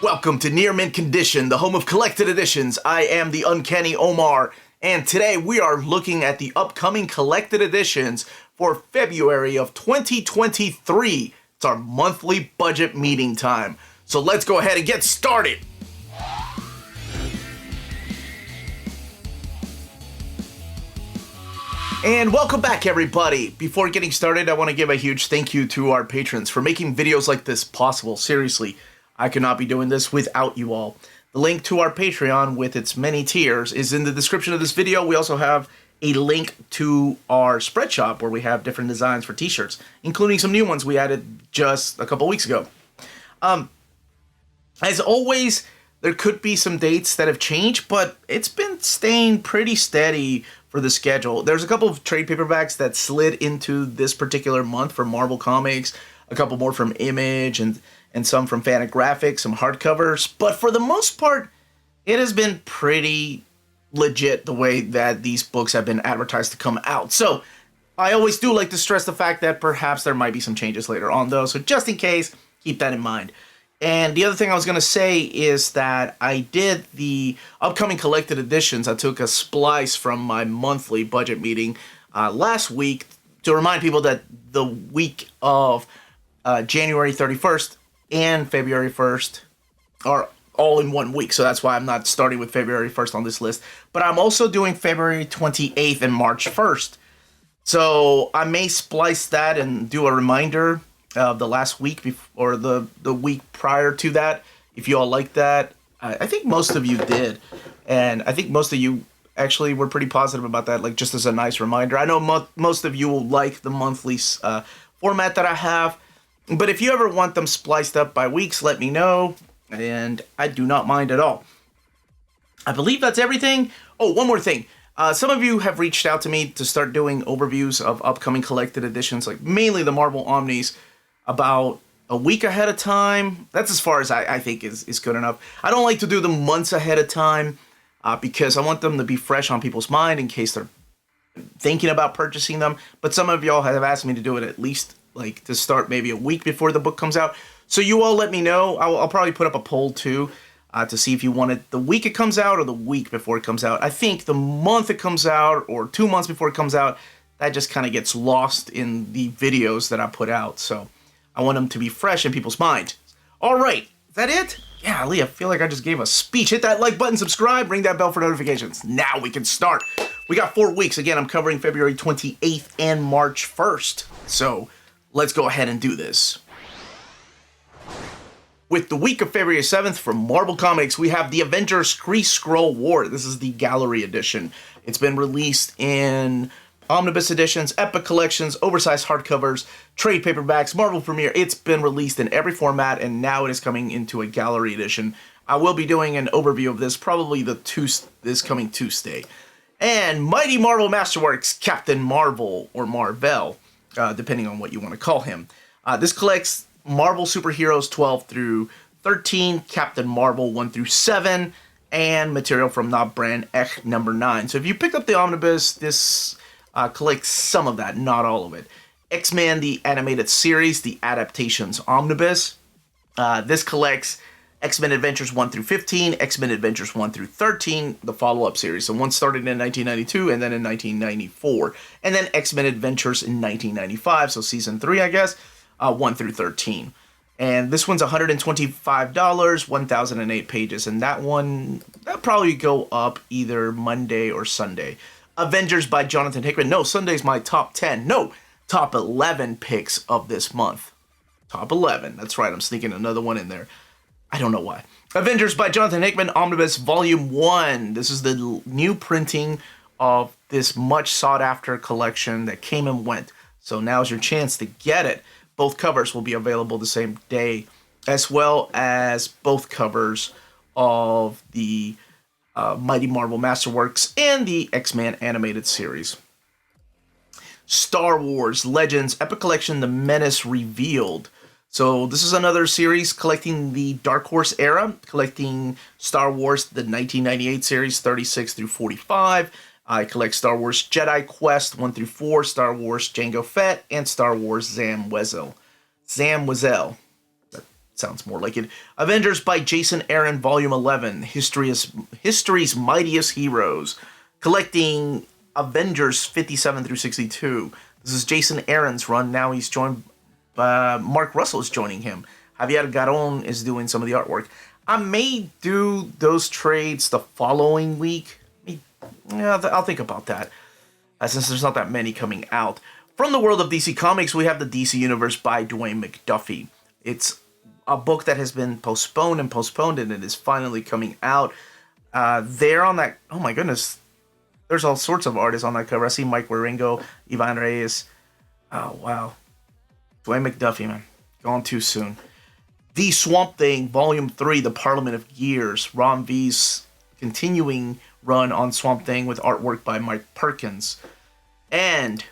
Welcome to Near Mint Condition, the home of collected editions. I am the Uncanny Omar, and today we are looking at the upcoming collected editions for February of 2023. It's our monthly budget meeting time. So let's go ahead and get started. And welcome back, everybody. Before getting started, I want to give a huge thank you to our patrons for making videos like this possible. Seriously, I could not be doing this without you all. The link to our Patreon with its many tiers is in the description of this video. We also have a link to our spread shop where we have different designs for t-shirts, including some new ones we added just a couple weeks ago. As always, there could be some dates that have changed, but it's been staying pretty steady for the schedule. There's a couple of trade paperbacks that slid into this particular month from Marvel Comics, a couple more from Image, and some from Fantagraphics, some hardcovers. But for the most part, it has been pretty legit the way that these books have been advertised to come out. So I always do like to stress the fact that perhaps there might be some changes later on, though. So just in case, keep that in mind. And the other thing I was going to say is that I did the upcoming collected editions. I took a splice from my monthly budget meeting last week to remind people that the week of January 31st and February 1st are all in 1 week. So that's why I'm not starting with February 1st on this list. But I'm also doing February 28th and March 1st. So I may splice that and do a reminder of the last week or the week prior to that. If you all like that, I think most of you did. And I think most of you actually were pretty positive about that, like just as a nice reminder. I know most of you will like the monthly format that I have. But if you ever want them spliced up by weeks, let me know, and I do not mind at all. I believe that's everything. Oh, one more thing. Some of you have reached out to me to start doing overviews of upcoming collected editions, like mainly the Marvel Omnis, about a week ahead of time. That's as far as I think is good enough. I don't like to do them months ahead of time because I want them to be fresh on people's mind in case they're thinking about purchasing them. But some of y'all have asked me to do it at least like to start maybe a week before the book comes out. So you all let me know. I'll probably put up a poll too to see if you want it the week it comes out or the week before it comes out. I think the month it comes out or 2 months before it comes out, that just kind of gets lost in the videos that I put out. So I want them to be fresh in people's mind. All right, is that it? Yeah, Lee, I feel like I just gave a speech. Hit that like button, subscribe, ring that bell for notifications. Now we can start. We got 4 weeks. Again, I'm covering February 28th and March 1st. So let's go ahead and do this. With the week of February 7th from Marvel Comics, we have the Avengers Kree-Skrull War. This is the Gallery Edition. It's been released in Omnibus editions, Epic collections, oversized hardcovers, trade paperbacks, Marvel Premiere. It's been released in every format, and now it is coming into a Gallery Edition. I will be doing an overview of this probably this coming Tuesday. And Mighty Marvel Masterworks, Captain Marvel, or Marvel, depending on what you want to call him. This collects Marvel Superheroes 12 through 13, Captain Marvel 1 through 7, and material from Not Brand Ek number 9. So if you picked up the Omnibus, this collects some of that, not all of it. X-Men, the animated series, the adaptations Omnibus. This collects X-Men Adventures 1 through 15, X-Men Adventures 1 through 13, the follow-up series. So one started in 1992 and then in 1994. And then X-Men Adventures in 1995, so season 3, I guess, 1 through 13. And this one's $125, 1,008 pages. And that'll probably go up either Monday or Sunday. Avengers by Jonathan Hickman. No, Sunday's my top 10. No, top 11 picks of this month. Top 11. That's right, I'm sneaking another one in there. I don't know why. Avengers by Jonathan Hickman, Omnibus Volume 1. This is the new printing of this much sought-after collection that came and went. So now's your chance to get it. Both covers will be available the same day, as well as both covers of the Mighty Marvel Masterworks and the X-Men animated series. Star Wars Legends Epic Collection, The Menace Revealed. So this is another series collecting the Dark Horse era, collecting Star Wars, the 1998 series, 36 through 45. I collect Star Wars Jedi Quest 1 through 4, Star Wars Jango Fett, and Star Wars Zam Wesell. Sounds sounds more like it. Avengers by Jason Aaron, Volume 11, History's Mightiest Heroes, collecting Avengers 57 through 62. This is Jason Aaron's run. Now he's joined, Mark Russell is joining him. Javier Garon is doing some of the artwork. I may do those trades the following week. Yeah, I'll think about that, since there's not that many coming out. From the world of DC Comics, we have the DC Universe by Dwayne McDuffie. It's a book that has been postponed, and it is finally coming out. There on that, oh my goodness, there's all sorts of artists on that cover. I see Mike Waringo, Ivan Reyes. Oh, wow. Dwayne McDuffie, man. Gone too soon. The Swamp Thing, Volume 3, The Parliament of Gears. Ron V's continuing run on Swamp Thing with artwork by Mike Perkins. And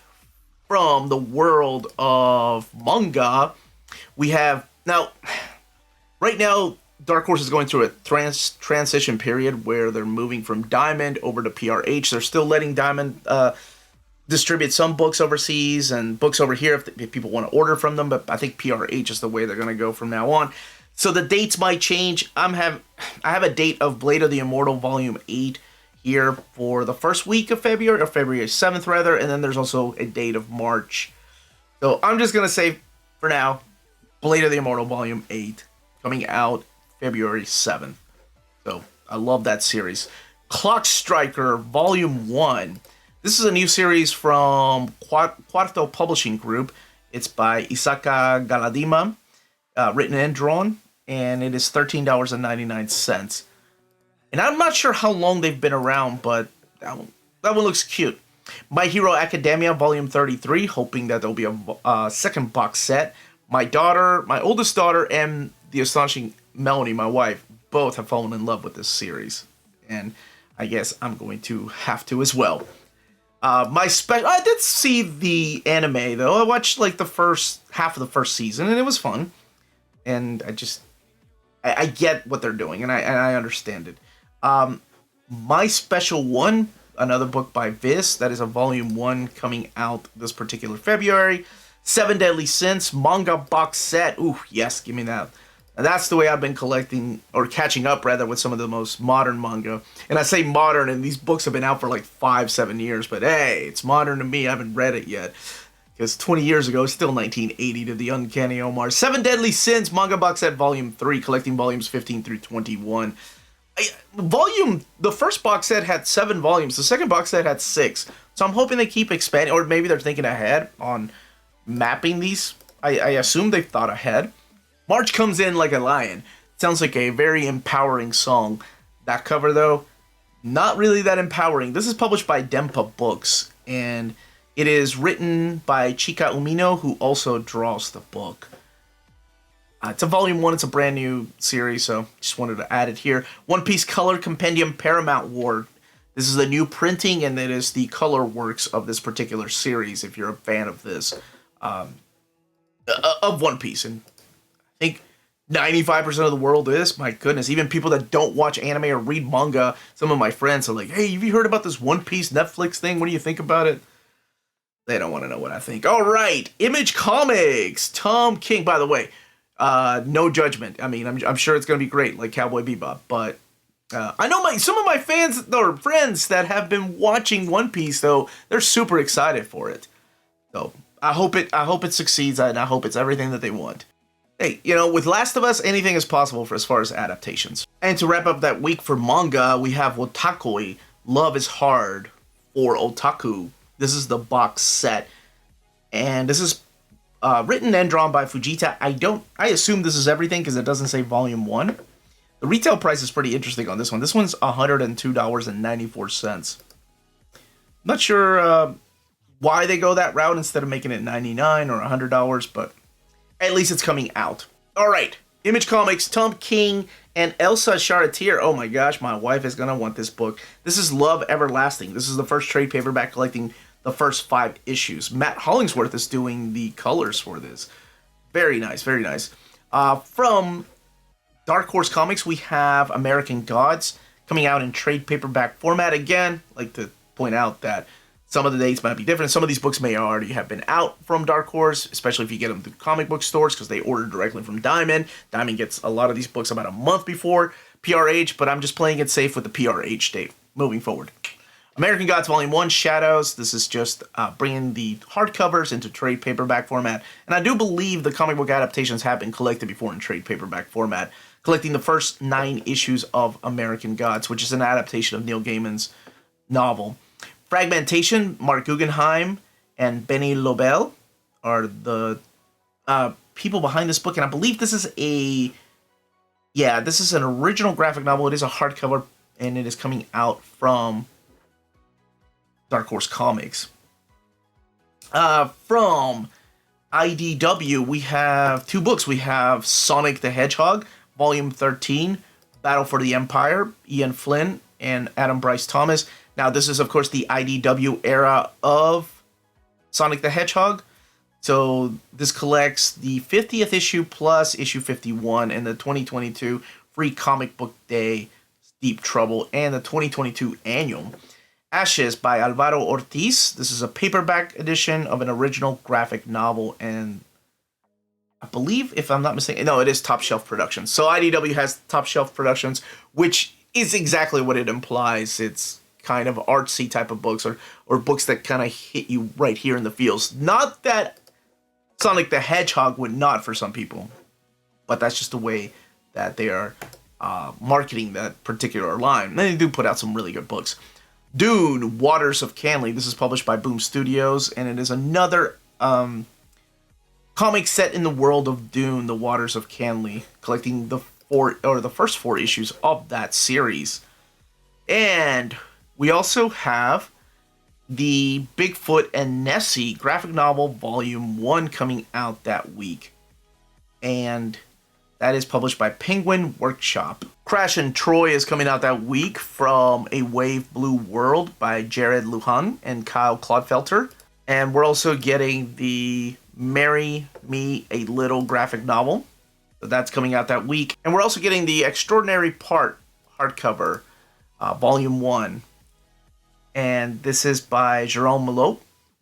from the world of manga, we have... Now, right now, Dark Horse is going through a transition period where they're moving from Diamond over to PRH. They're still letting Diamond distribute some books overseas and books over here if people want to order from them, but I think PRH is the way they're going to go from now on. So the dates might change. I have a date of Blade of the Immortal Volume 8 here for the first week of February, or February 7th rather, and then there's also a date of March. So I'm just going to say, for now, Blade of the Immortal Volume 8 coming out February 7th. So I love that series. Clock Striker Volume 1. This is a new series from Quarto Publishing Group. It's by Isaka Galadima, written and drawn, and it is $13.99. And I'm not sure how long they've been around, but that one looks cute. My Hero Academia Volume 33, hoping that there'll be a second box set. My oldest daughter, and the astonishing Melanie, my wife, both have fallen in love with this series. And I guess I'm going to have to as well. I did see the anime, though. I watched like the first half of the first season, and it was fun. And I get what they're doing, and I understand it. My Special One, another book by Viz, that is a Volume 1 coming out this particular February. Seven Deadly Sins, manga box set. Ooh, yes, give me that. Now, that's the way I've been collecting, or catching up rather, with some of the most modern manga. And I say modern, and these books have been out for like 5-7 years, but hey, it's modern to me. I haven't read it yet. Because 20 years ago, it's still 1980 to the Uncanny Omar. Seven Deadly Sins, manga box set Volume 3, collecting volumes 15 through 21. The first box set had 7 volumes. The second box set had 6. So I'm hoping they keep expanding, or maybe they're thinking ahead on mapping these. I assume they've thought ahead. March Comes In Like a Lion. Sounds like a very empowering song. That cover, though, not really that empowering. This is published by Dempa Books, and it is written by Chika Umino, who also draws the book. It's a Volume 1. It's a brand new series, so just wanted to add it here. One Piece Color Compendium Paramount War. This is a new printing, and it is the color works of this particular series, if you're a fan of this, of One Piece. And I think 95% of the world is. My goodness, even people that don't watch anime or read manga, some of my friends are like, hey, have you heard about this One Piece Netflix thing? What do you think about it? They don't want to know what I think. All right, Image Comics, Tom King. By the way, no judgment. I mean, I'm sure it's going to be great, like Cowboy Bebop. But I know some of my fans or friends that have been watching One Piece, though, they're super excited for it. So I hope it succeeds, and I hope it's everything that they want. Hey, with Last of Us, anything is possible for as far as adaptations. And to wrap up that week for manga, we have Wotakoi, Love is Hard for Otaku. This is the box set. And this is written and drawn by Fujita. I assume this is everything because it doesn't say Volume 1. The retail price is pretty interesting on this one. This one's $102.94. Not sure why they go that route instead of making it $99 or $100, but at least it's coming out. All right, Image Comics, Tom King, and Elsa Charretier. Oh my gosh, my wife is going to want this book. This is Love Everlasting. This is the first trade paperback collecting the first 5 issues. Matt Hollingsworth is doing the colors for this. Very nice, very nice. From Dark Horse Comics, we have American Gods coming out in trade paperback format. Again, I'd like to point out that Some of the dates might be different. Some of these books may already have been out from Dark Horse, especially if you get them through comic book stores, because they order directly from Diamond. Diamond gets a lot of these books about a month before PRH, but I'm just playing it safe with the PRH date moving forward. American Gods Volume 1, Shadows. This is just bringing the hardcovers into trade paperback format. And I do believe the comic book adaptations have been collected before in trade paperback format, collecting the first 9 issues of American Gods, which is an adaptation of Neil Gaiman's novel. Fragmentation, Mark Guggenheim and Benny Lobel are the people behind this book. And I believe this is this is an original graphic novel. It is a hardcover, and it is coming out from Dark Horse Comics. From IDW, we have 2 books. We have Sonic the Hedgehog, Volume 13, Battle for the Empire, Ian Flynn and Adam Bryce Thomas. Now, this is, of course, the IDW era of Sonic the Hedgehog. So this collects the 50th issue plus issue 51 and the 2022 Free Comic Book Day Deep Trouble and the 2022 annual. Ashes by Alvaro Ortiz. This is a paperback edition of an original graphic novel, and I believe, if I'm not mistaken, no, it is Top Shelf Productions. So IDW has Top Shelf Productions, which is exactly what it implies. It's kind of artsy type of books, or books that kind of hit you right here in the feels. Not that Sonic the Hedgehog would not for some people, but that's just the way that they are marketing that particular line. And they do put out some really good books. Dune, Waters of Canley. This is published by Boom Studios, and it is another comic set in the world of Dune, The Waters of Canley, collecting the first 4 issues of that series. And we also have the Bigfoot and Nessie graphic novel Volume 1 coming out that week. And that is published by Penguin Workshop. Crash and Troy is coming out that week from A Wave Blue World by Jared Lujan and Kyle Clodfelter. And we're also getting the Marry Me a Little graphic novel. So that's coming out that week. And we're also getting the Extraordinary Part hardcover, Volume 1. And this is by Jerome Malot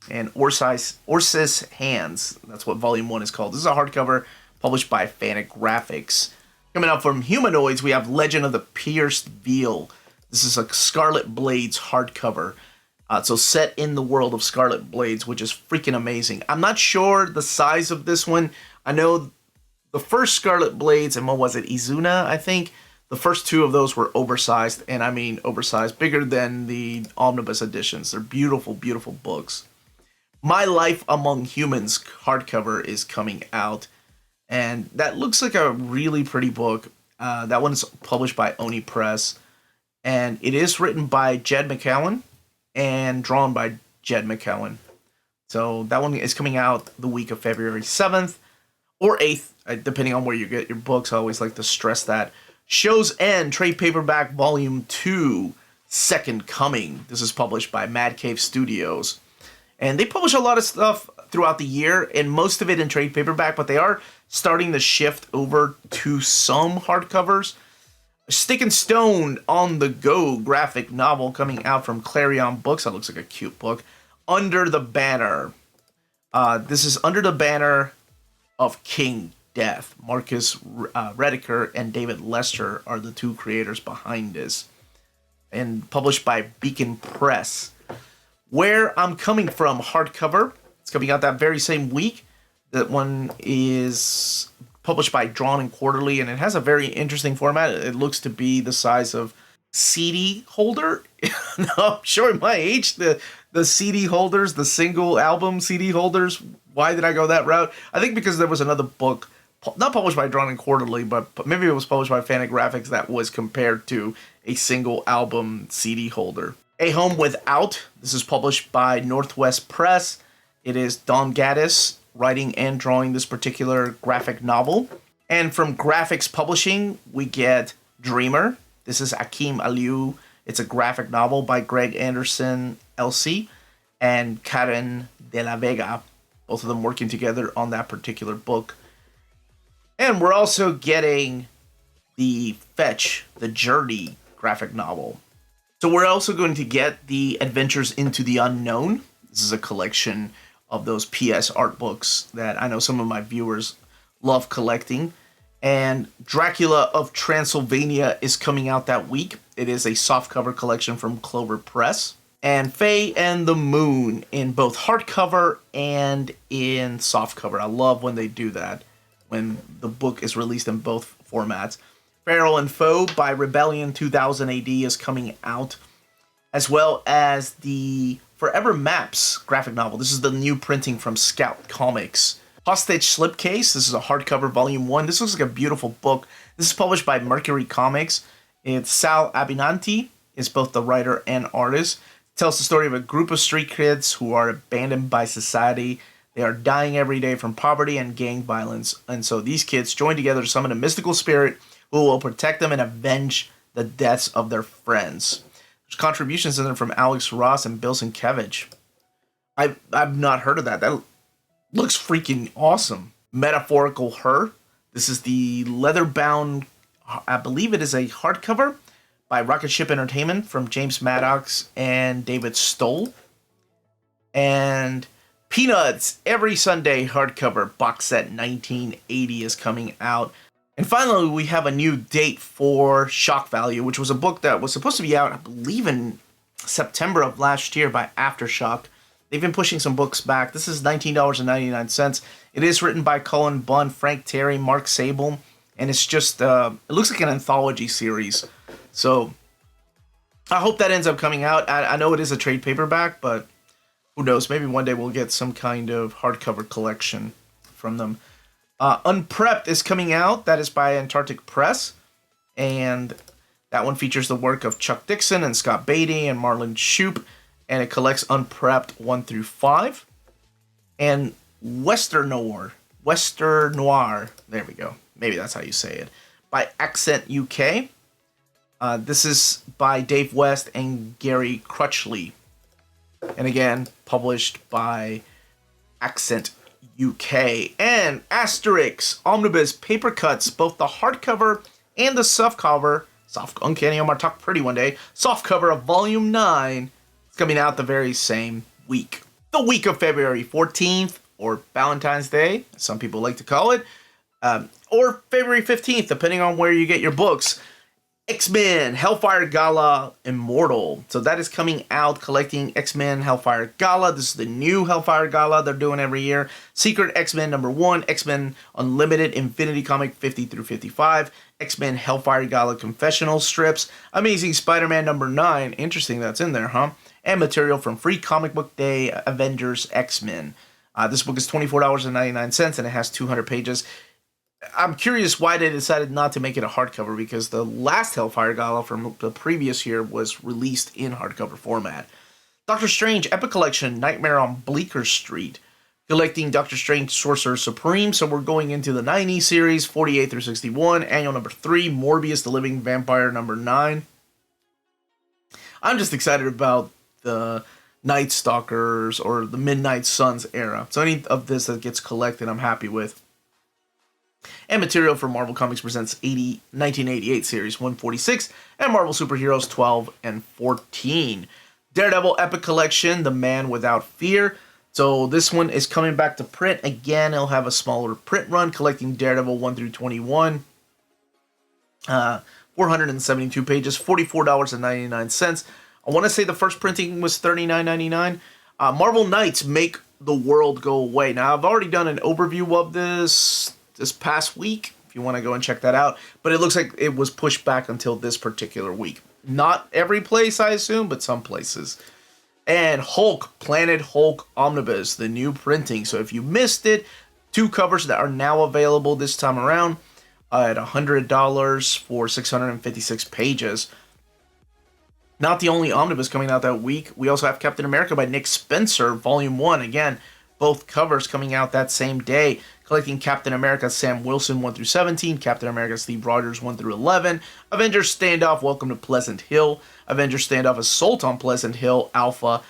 and Orsis Hands. That's what Volume 1 is called. This is a hardcover published by Fanatic Graphics. Coming out from Humanoids, we have Legend of the Pierced Veil. This is a Scarlet Blades hardcover. So set in the world of Scarlet Blades, which is freaking amazing. I'm not sure the size of this one. I know the first Scarlet Blades, and what was it, Izuna, I think? The first 2 of those were oversized, and I mean oversized, bigger than the Omnibus editions. They're beautiful, beautiful books. My Life Among Humans hardcover is coming out, and that looks like a really pretty book. That one's published by Oni Press, and it is written by Jed McCowan and drawn by Jed McCowan. So that one is coming out the week of February 7th or 8th, depending on where you get your books. I always like to stress that. Show's End, trade paperback, Volume 2, Second Coming. This is published by Mad Cave Studios. And they publish a lot of stuff throughout the year, and most of it in trade paperback, but they are starting to shift over to some hardcovers. Stick and Stone on the Go graphic novel coming out from Clarion Books. That looks like a cute book. Under the Banner. This is Under the Banner of King Death. Marcus Rediker and David Lester are the 2 creators behind this. And published by Beacon Press. Where I'm Coming From hardcover. It's coming out that very same week. That one is published by Drawn and Quarterly, and it has a very interesting format. It looks to be the size of CD holder. No, I'm showing my age. The CD holders, the single album CD holders. Why did I go that route? I think because there was another book, not published by Drawn and Quarterly, but maybe it was published by Fanatic Graphics, that was compared to a single album CD holder. A Home Without. This is published by Northwest Press. It is Don Gaddis writing and drawing this particular graphic novel. And from Graphics Publishing, we get Dreamer. This is Akeem Aliu. It's a graphic novel by Greg Anderson, LC, and Karen de la Vega. Both of them working together on that particular book. And we're also getting the Fetch, the Journey graphic novel. So we're also going to get the Adventures into the Unknown. This is a collection of those PS art books that I know some of my viewers love collecting. And Dracula of Transylvania is coming out that week. It is a softcover collection from Clover Press. And Faye and the Moon in both hardcover and in softcover. I love when they do that, when the book is released in both formats. Feral and Foe by Rebellion 2000 AD is coming out, as well as the Forever Maps graphic novel. This is the new printing from Scout Comics. Hostage Slipcase, this is a hardcover volume 1. This looks like a beautiful book. This is published by Mercury Comics. It's Sal Abinanti is both the writer and artist. It tells the story of a group of street kids who are abandoned by society. They are dying every day from poverty and gang violence. And so these kids join together to summon a mystical spirit who will protect them and avenge the deaths of their friends. There's contributions in there from Alex Ross and Bill Sienkiewicz. I've not heard of that. That looks freaking awesome. Metaphorical Her. This is the leather-bound, I believe it is a hardcover by Rocket Ship Entertainment from James Maddox and David Stoll. And Peanuts Every Sunday hardcover box set 1980 is coming out. And finally, we have a new date for Shock Value, which was a book that was supposed to be out, I believe, in September of last year by Aftershock. They've been pushing some books back. This is $19.99. It is written by Cullen Bunn, Frank Terry, Mark Sable, and it's just, it looks like an anthology series. So I hope that ends up coming out. I know it is a trade paperback, but who knows? Maybe one day we'll get some kind of hardcover collection from them. Unprepped is coming out. That is by Antarctic Press. And that one features the work of Chuck Dixon and Scott Beatty and Marlon Shoup. And it collects Unprepped 1 through 5. And Western Noir. There we go. Maybe that's how you say it. By Accent UK. This is by Dave West and Gary Crutchley. And again, published by Accent UK. And Asterix Omnibus paper cuts, both the hardcover and the softcover. Uncanny Omar Talk Pretty one day. Softcover of Volume 9. It's coming out the very same week. The week of February 14th, or Valentine's Day, as some people like to call it. Or February 15th, depending on where you get your books. X-Men Hellfire Gala Immortal. So that is coming out, collecting X-Men Hellfire Gala. This is the new Hellfire Gala they're doing every year. Secret X-Men #1, X-Men Unlimited Infinity Comic 50 through 55, X-Men Hellfire Gala Confessional strips, Amazing Spider-Man #9. Interesting that's in there, huh? And material from Free Comic Book Day Avengers X-Men. This book is $24.99 and it has 200 pages. I'm curious why they decided not to make it a hardcover, because the last Hellfire Gala from the previous year was released in hardcover format. Doctor Strange Epic Collection Nightmare on Bleecker Street. Collecting Doctor Strange Sorcerer Supreme. So we're going into the 90 series, 48 through 61. Annual #3, Morbius the Living Vampire #9. I'm just excited about the Night Stalkers or the Midnight Suns era. So any of this that gets collected, I'm happy with. And material for Marvel Comics Presents 1988 series 146 and Marvel Superheroes 12 and 14. Daredevil Epic Collection, The Man Without Fear. So this one is coming back to print. Again, it'll have a smaller print run, collecting Daredevil 1 through 21. 472 pages, $44.99. I want to say the first printing was $39.99. Marvel Knights Make the World Go Away. Now, I've already done an overview of this past week, if you want to go and check that out. But it looks like it was pushed back until this particular week. Not every place, I assume, but some places. And Hulk, Planet Hulk Omnibus, the new printing. So if you missed it, 2 covers that are now available this time around at $100 for 656 pages. Not the only omnibus coming out that week. We also have Captain America by Nick Spencer, Volume 1. Again, both covers coming out that same day. Collecting Captain America Sam Wilson 1 through 17, Captain America Steve Rogers 1 through 11, Avengers Standoff Welcome to Pleasant Hill, Avengers Standoff Assault on Pleasant Hill Alpha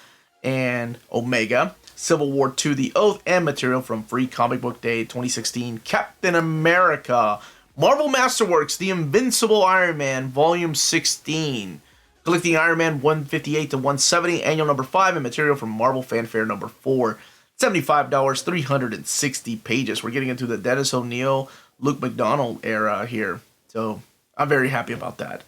and Omega, Civil War 2 The Oath, and material from Free Comic Book Day 2016 Captain America, Marvel Masterworks The Invincible Iron Man Volume 16. Collecting Iron Man 158 to 170, annual number 5, and material from Marvel Fanfare number 4. $75, 360 pages. We're getting into the Dennis O'Neil, Luke McDonald era here. So I'm very happy about that.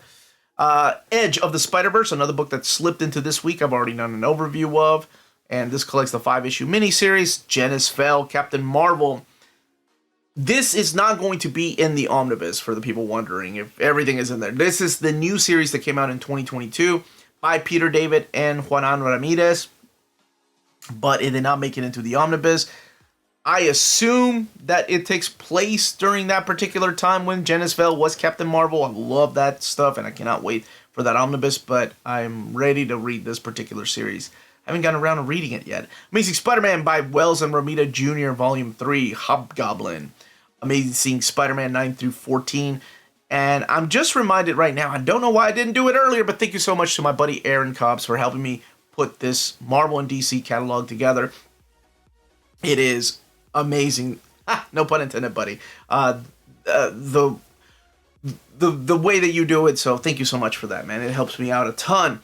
Edge of the Spider-Verse, another book that slipped into this week. I've already done an overview of. And this collects the 5-issue miniseries. Genis Fell, Captain Marvel. This is not going to be in the Omnibus, for the people wondering if everything is in there. This is the new series that came out in 2022 by Peter David and Juan Ramirez. But it did not make it into the Omnibus. I assume that it takes place during that particular time when Genis Fell was Captain Marvel. I love that stuff, and I cannot wait for that Omnibus, but I'm ready to read this particular series. I haven't gotten around to reading it yet. Amazing Spider-Man by Wells and Romita Jr., Volume 3, Hobgoblin. Amazing Spider-Man 9 through 14. And I'm just reminded right now, I don't know why I didn't do it earlier, but thank you so much to my buddy Aaron Cobbs for helping me put this Marvel and DC catalog together. It is amazing. No pun intended, buddy. The way that you do it, so thank you so much for that, man. It helps me out a ton.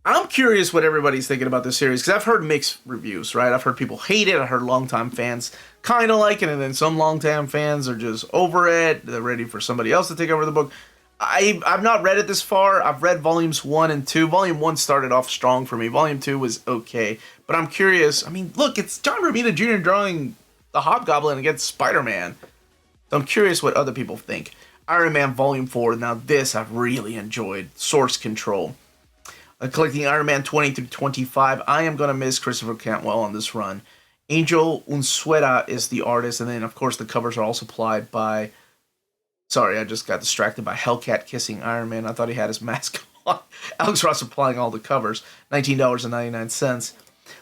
I'm curious what everybody's thinking about this series, because I've heard mixed reviews, right? I've heard people hate it. I heard longtime fans kind of like it, and then some longtime fans are just over it. They're ready for somebody else to take over the book. I've not read it this far. I've read volumes 1 and 2. Volume 1 started off strong for me. Volume 2 was okay. But I'm curious. I mean, look, it's John Romita Jr. drawing the Hobgoblin against Spider-Man. So I'm curious what other people think. Iron Man Volume 4. Now this I've really enjoyed. Source Control. Collecting Iron Man 20 through 25. I am going to miss Christopher Cantwell on this run. Angel Unzueta is the artist. And then, of course, the covers are all supplied by... Sorry, I just got distracted by Hellcat kissing Iron Man. I thought he had his mask on. Alex Ross supplying all the covers. $19.99.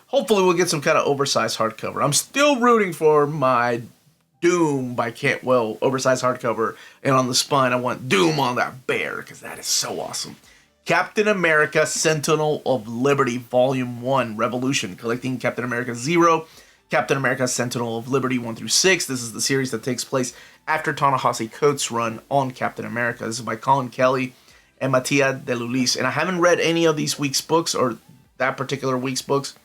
Hopefully we'll get some kind of oversized hardcover. I'm still rooting for my Doom by Cantwell oversized hardcover. And on the spine, I want Doom on that bear, because that is so awesome. Captain America Sentinel of Liberty Volume 1 Revolution. Collecting Captain America 0, Captain America Sentinel of Liberty 1 through 6. This is the series that takes place after Ta-Nehisi Coates' run on Captain America. This is by Colin Kelly and Mattia De Lulis. And I haven't read any of these week's books, or that particular week's books.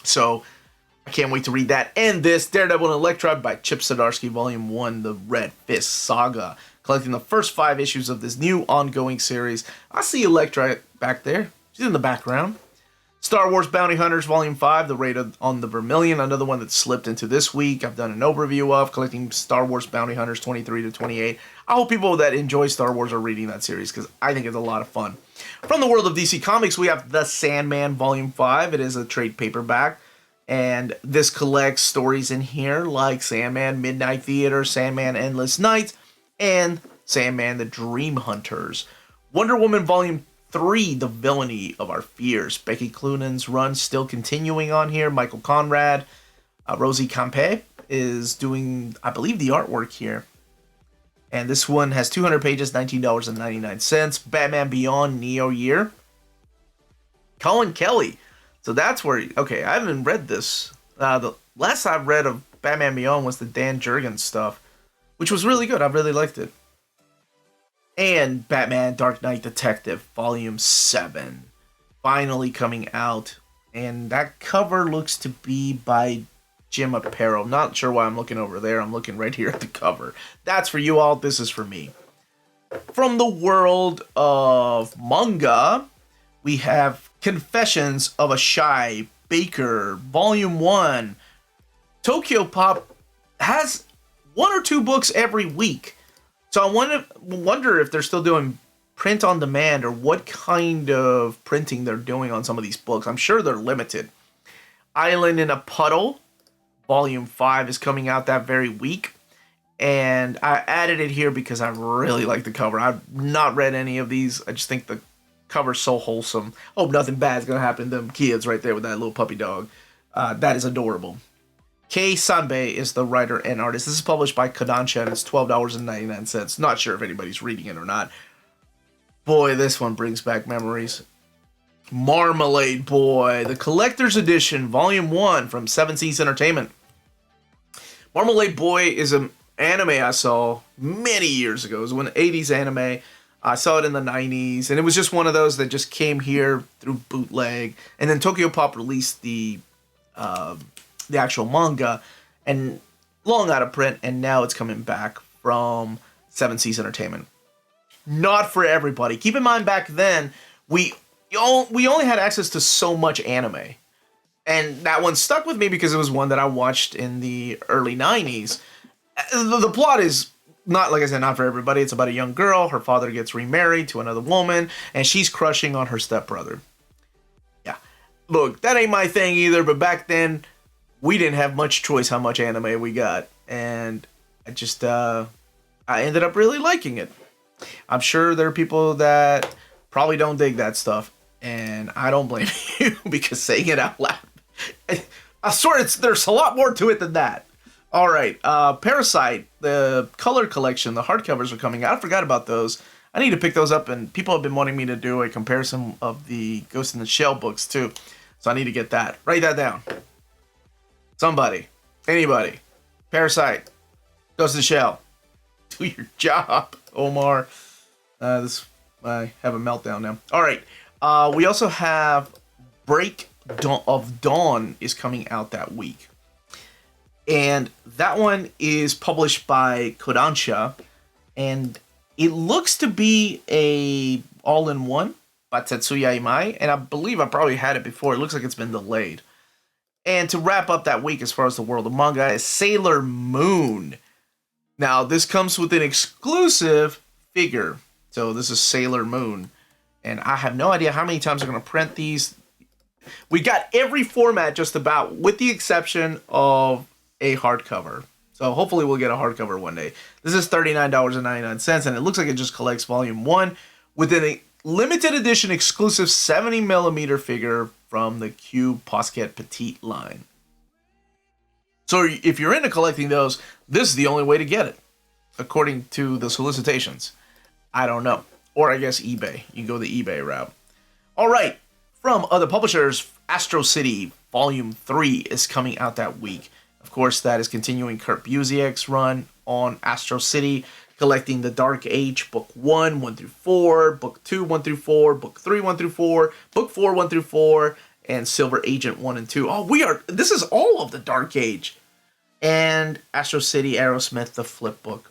So I can't wait to read that. And this, Daredevil and Elektra by Chip Zdarsky Volume 1, The Red Fist Saga. Collecting the first 5 issues of this new ongoing series. I see Elektra back there. She's in the background. Star Wars Bounty Hunters Volume 5, The Raid on the Vermilion. Another one that slipped into this week. I've done an overview of. Collecting Star Wars Bounty Hunters 23 to 28. I hope people that enjoy Star Wars are reading that series, because I think it's a lot of fun. From the world of DC Comics, we have The Sandman Volume 5. It is a trade paperback. And this collects stories in here like Sandman Midnight Theater, Sandman Endless Nights, and Sandman the Dream Hunters. Wonder Woman Volume 3, The Villainy of Our Fears. Becky Cloonan's run still continuing on here. Michael Conrad. Rosie Campe is doing, I believe, the artwork here. And this one has 200 pages, $19.99. Batman Beyond Neo Year. Colin Kelly. So that's where, okay, I haven't read this. The last I've read of Batman Beyond was the Dan Jurgens stuff, which was really good. I really liked it. And Batman Dark Knight Detective Volume 7. Finally coming out. And that cover looks to be by Jim Aparo. Not sure why I'm looking over there. I'm looking right here at the cover. That's for you all. This is for me. From the world of manga, we have Confessions of a Shy Baker Volume 1. Tokyo Pop has 1 or 2 books every week. So I wonder if they're still doing print on demand, or what kind of printing they're doing on some of these books. I'm sure they're limited. Island in a Puddle, Volume 5 is coming out that very week. And I added it here because I really like the cover. I've not read any of these. I just think the cover's so wholesome. Hope nothing bad's going to happen to them kids right there with that little puppy dog. That is adorable. Kei Sanbei is the writer and artist. This is published by Kodansha, and it's $12.99. Not sure if anybody's reading it or not. Boy, this one brings back memories. Marmalade Boy, the Collector's Edition, Volume 1 from Seven Seas Entertainment. Marmalade Boy is an anime I saw many years ago. It was an 80s anime. I saw it in the 90s, and it was just one of those that just came here through bootleg. And then Tokyo Pop released the actual manga, and long out of print, and now it's coming back from Seven Seas Entertainment. Not for everybody. Keep in mind, back then, we only had access to so much anime. And that one stuck with me because it was one that I watched in the early 90s. The plot is not, like I said, not for everybody. It's about a young girl. Her father gets remarried to another woman, and she's crushing on her stepbrother. Yeah. Look, that ain't my thing either, but back then, we didn't have much choice how much anime we got. And I ended up really liking it. I'm sure there are people that probably don't dig that stuff, and I don't blame you because saying it out loud. I swear there's a lot more to it than that. All right, Parasite, the color collection, the hardcovers are coming out. I forgot about those. I need to pick those up, and people have been wanting me to do a comparison of the Ghost in the Shell books too. So I need to get that. Write that down. Somebody, anybody, Parasite, Ghost in the Shell. Do your job, Omar. I have a meltdown now. All right, we also have Break of Dawn is coming out that week. And that one is published by Kodansha, and it looks to be a all-in-one by Tetsuya Imai, and I believe I probably had it before. It looks like it's been delayed. And to wrap up that week as far as the world of manga is Sailor Moon. Now, this comes with an exclusive figure. So this is Sailor Moon. And I have no idea how many times they're going to print these. We got every format just about, with the exception of a hardcover. So hopefully we'll get a hardcover one day. This is $39.99, and it looks like it just collects Volume 1 with a limited edition exclusive 70mm figure from the Cube Posket Petite line. So if you're into collecting those, this is the only way to get it, according to the solicitations. I don't know. Or I guess eBay. You can go the eBay route. All right. From other publishers, Astro City Volume 3 is coming out that week. Of course, that is continuing Kurt Busiek's run on Astro City, collecting the Dark Age Book 1, 1 through 4, Book 2, 1 through 4, Book 3, 1 through 4, Book 4, 1 through 4, and Silver Agent 1 and 2. Oh, this is all of the Dark Age. And Astro City Aerosmith, the flip book.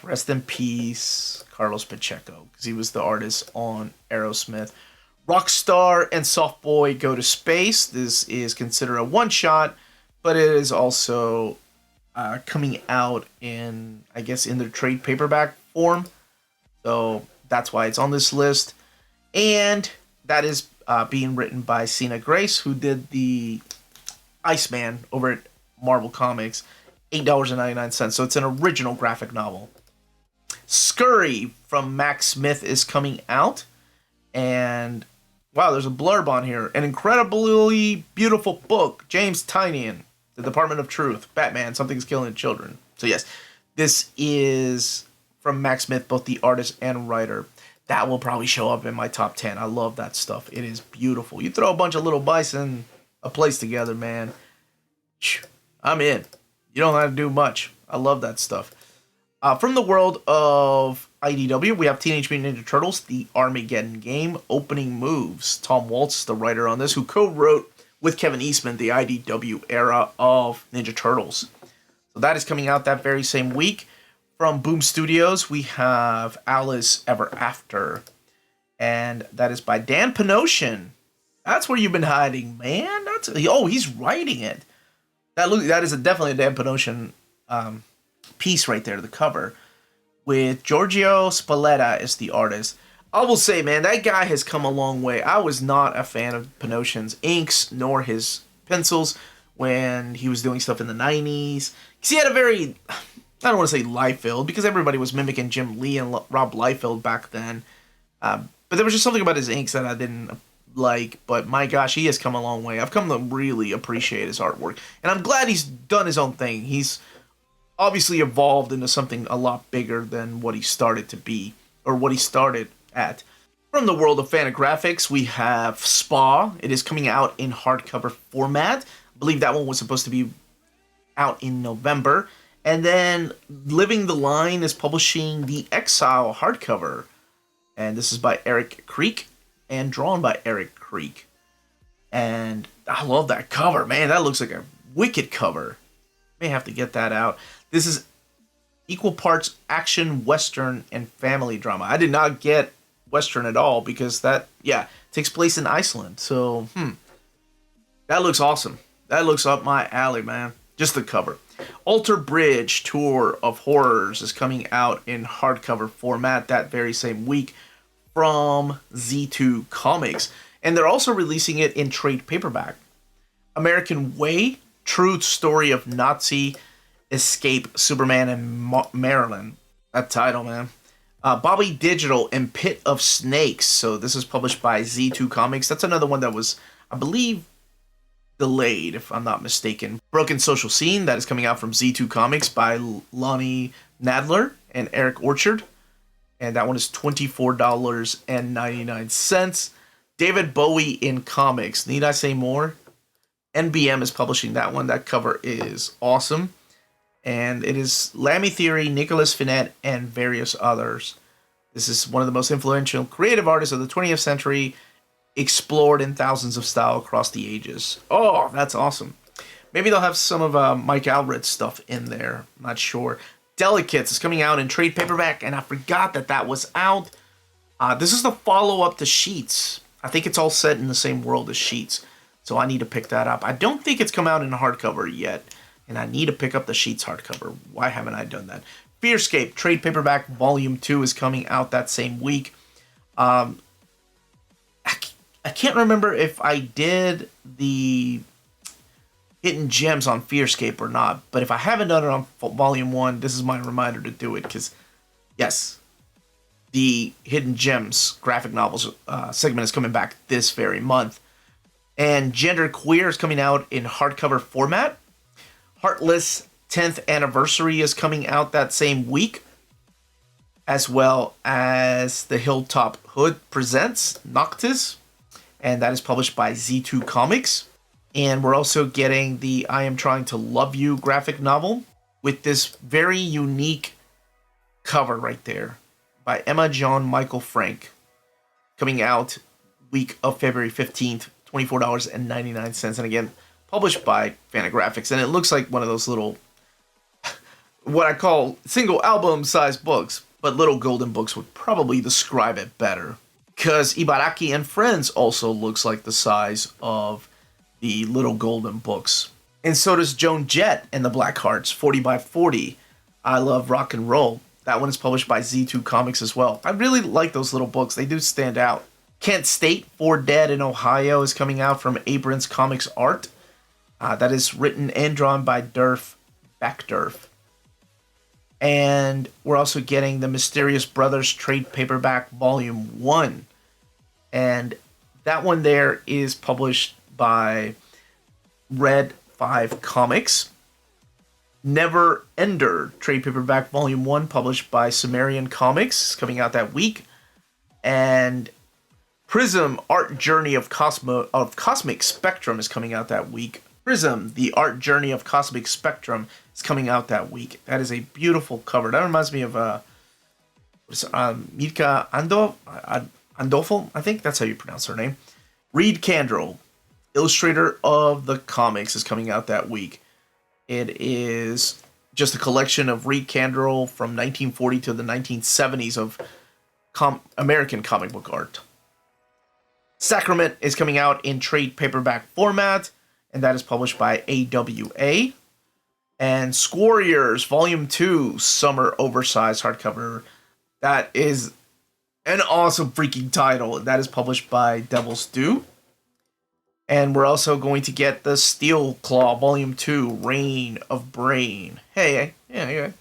Rest in peace, Carlos Pacheco, because he was the artist on Aerosmith. Rockstar and Soft Boy Go to Space. This is considered a one-shot, but it is also coming out in, I guess, in their trade paperback form. So that's why it's on this list. And that is being written by Sina Grace, who did the Iceman over at Marvel Comics. $8.99. So it's an original graphic novel. Scurry from Max Smith is coming out. And wow, there's a blurb on here. An incredibly beautiful book. James Tynion, The Department of Truth, Batman, Something's Killing Children. So yes, this is from Max Smith, both the artist and writer. That will probably show up in my top 10. I love that stuff. It is beautiful. You throw a bunch of little bison a place together, man. I'm in. You don't have to do much. I love that stuff. From the world of IDW, we have Teenage Mutant Ninja Turtles, The Armageddon Game, Opening Moves. Tom Waltz, the writer on this, who co-wrote with Kevin Eastman the IDW era of Ninja Turtles. So that is coming out that very same week. From Boom Studios, we have Alice Ever After. And that is by Dan Panosian. That's where you've been hiding, man. He's writing it. That is definitely a Dan Panosian piece right there, the cover, with Giorgio Spalletta as the artist. I will say, man, that guy has come a long way. I was not a fan of Panosian's inks nor his pencils when he was doing stuff in the 90s. Because he had a very, I don't want to say Liefeld, because everybody was mimicking Jim Lee and Rob Liefeld back then. But there was just something about his inks that I didn't like. But my gosh, he has come a long way. I've come to really appreciate his artwork. And I'm glad he's done his own thing. He's obviously evolved into something a lot bigger than what he started to be, or what he started at. From the world of Fantagraphics, we have Spa. It is coming out in hardcover format. I believe that one was supposed to be out in November. And then Living the Line is publishing the Exile hardcover. And this is by Eric Creek and drawn by Eric Creek. And I love that cover, man. That looks like a wicked cover. May have to get that out. This is equal parts action, western, and family drama. I did not get western at all because that, takes place in Iceland. So, that looks awesome. That looks up my alley, man. Just the cover. Alter Bridge Tour of Horrors is coming out in hardcover format that very same week from Z2 Comics. And they're also releasing it in trade paperback. American Way, True Story of Nazi Escape, Superman and Marilyn. That title, man. Bobby Digital and Pit of Snakes. So this is published by Z2 Comics. That's another one that was, I believe, delayed, if I'm not mistaken. Broken Social Scene, that is coming out from Z2 Comics by Lonnie Nadler and Eric Orchard. And that one is $24.99. David Bowie in Comics. Need I say more? NBM is publishing that one. That cover is awesome. And it is Lammy Theory, Nicholas Finette, and various others. This is one of the most influential creative artists of the 20th century, explored in thousands of styles across the ages. Oh, that's awesome. Maybe they'll have some of Mike Allred's stuff in there. I'm not sure. Delicates is coming out in trade paperback, and I forgot that was out. This is the follow-up to Sheets. I think it's all set in the same world as Sheets, so I need to pick that up. I don't think it's come out in hardcover yet, and I need to pick up the Sheets hardcover. Why haven't I done that? Fearscape trade paperback volume 2 is coming out that same week. I can't remember if I did the Hidden Gems on Fearscape or not, but if I haven't done it on volume 1, this is my reminder to do it, because yes, the Hidden Gems graphic novels segment is coming back this very month. And Gender Queer is coming out in hardcover format. Heartless 10th Anniversary is coming out that same week, as well as The Hilltop Hood Presents Noctis, and that is published by Z2 Comics. And we're also getting the I Am Trying to Love You graphic novel with this very unique cover right there by Emma John Michael Frank, coming out week of February 15th, $24.99. And again, published by Fantagraphics. And it looks like one of those little, what I call single album size books, but Little Golden Books would probably describe it better, because Ibaraki and Friends also looks like the size of the Little Golden Books. And so does Joan Jett and the Black Hearts, 40 by 40. I Love Rock and Roll. That one is published by Z2 Comics as well. I really like those little books. They do stand out. Kent State, 4 Dead in Ohio is coming out from Abrams Comics Art. That is written and drawn by Durf Backdurf. And we're also getting the Mysterious Brothers trade paperback volume 1. And that one there is published by Red 5 Comics. Never Ender trade paperback volume 1 published by Sumerian Comics, coming out that week. And Prism Art Journey of Cosmic Spectrum is coming out that week. Prism, the Art Journey of Cosmic Spectrum, is coming out that week. That is a beautiful cover. That reminds me of Mika Andolfo, I think that's how you pronounce her name. Reed Candrell, illustrator of the comics, is coming out that week. It is just a collection of Reed Candrell from 1940 to the 1970s of American comic book art. Sacrament is coming out in trade paperback format, and that is published by AWA. And Squarriors Volume 2 Summer Oversized hardcover. That is an awesome freaking title. That is published by Devil's Due. And we're also going to get the Steel Claw Volume 2 Reign of Brain. Hey, yeah.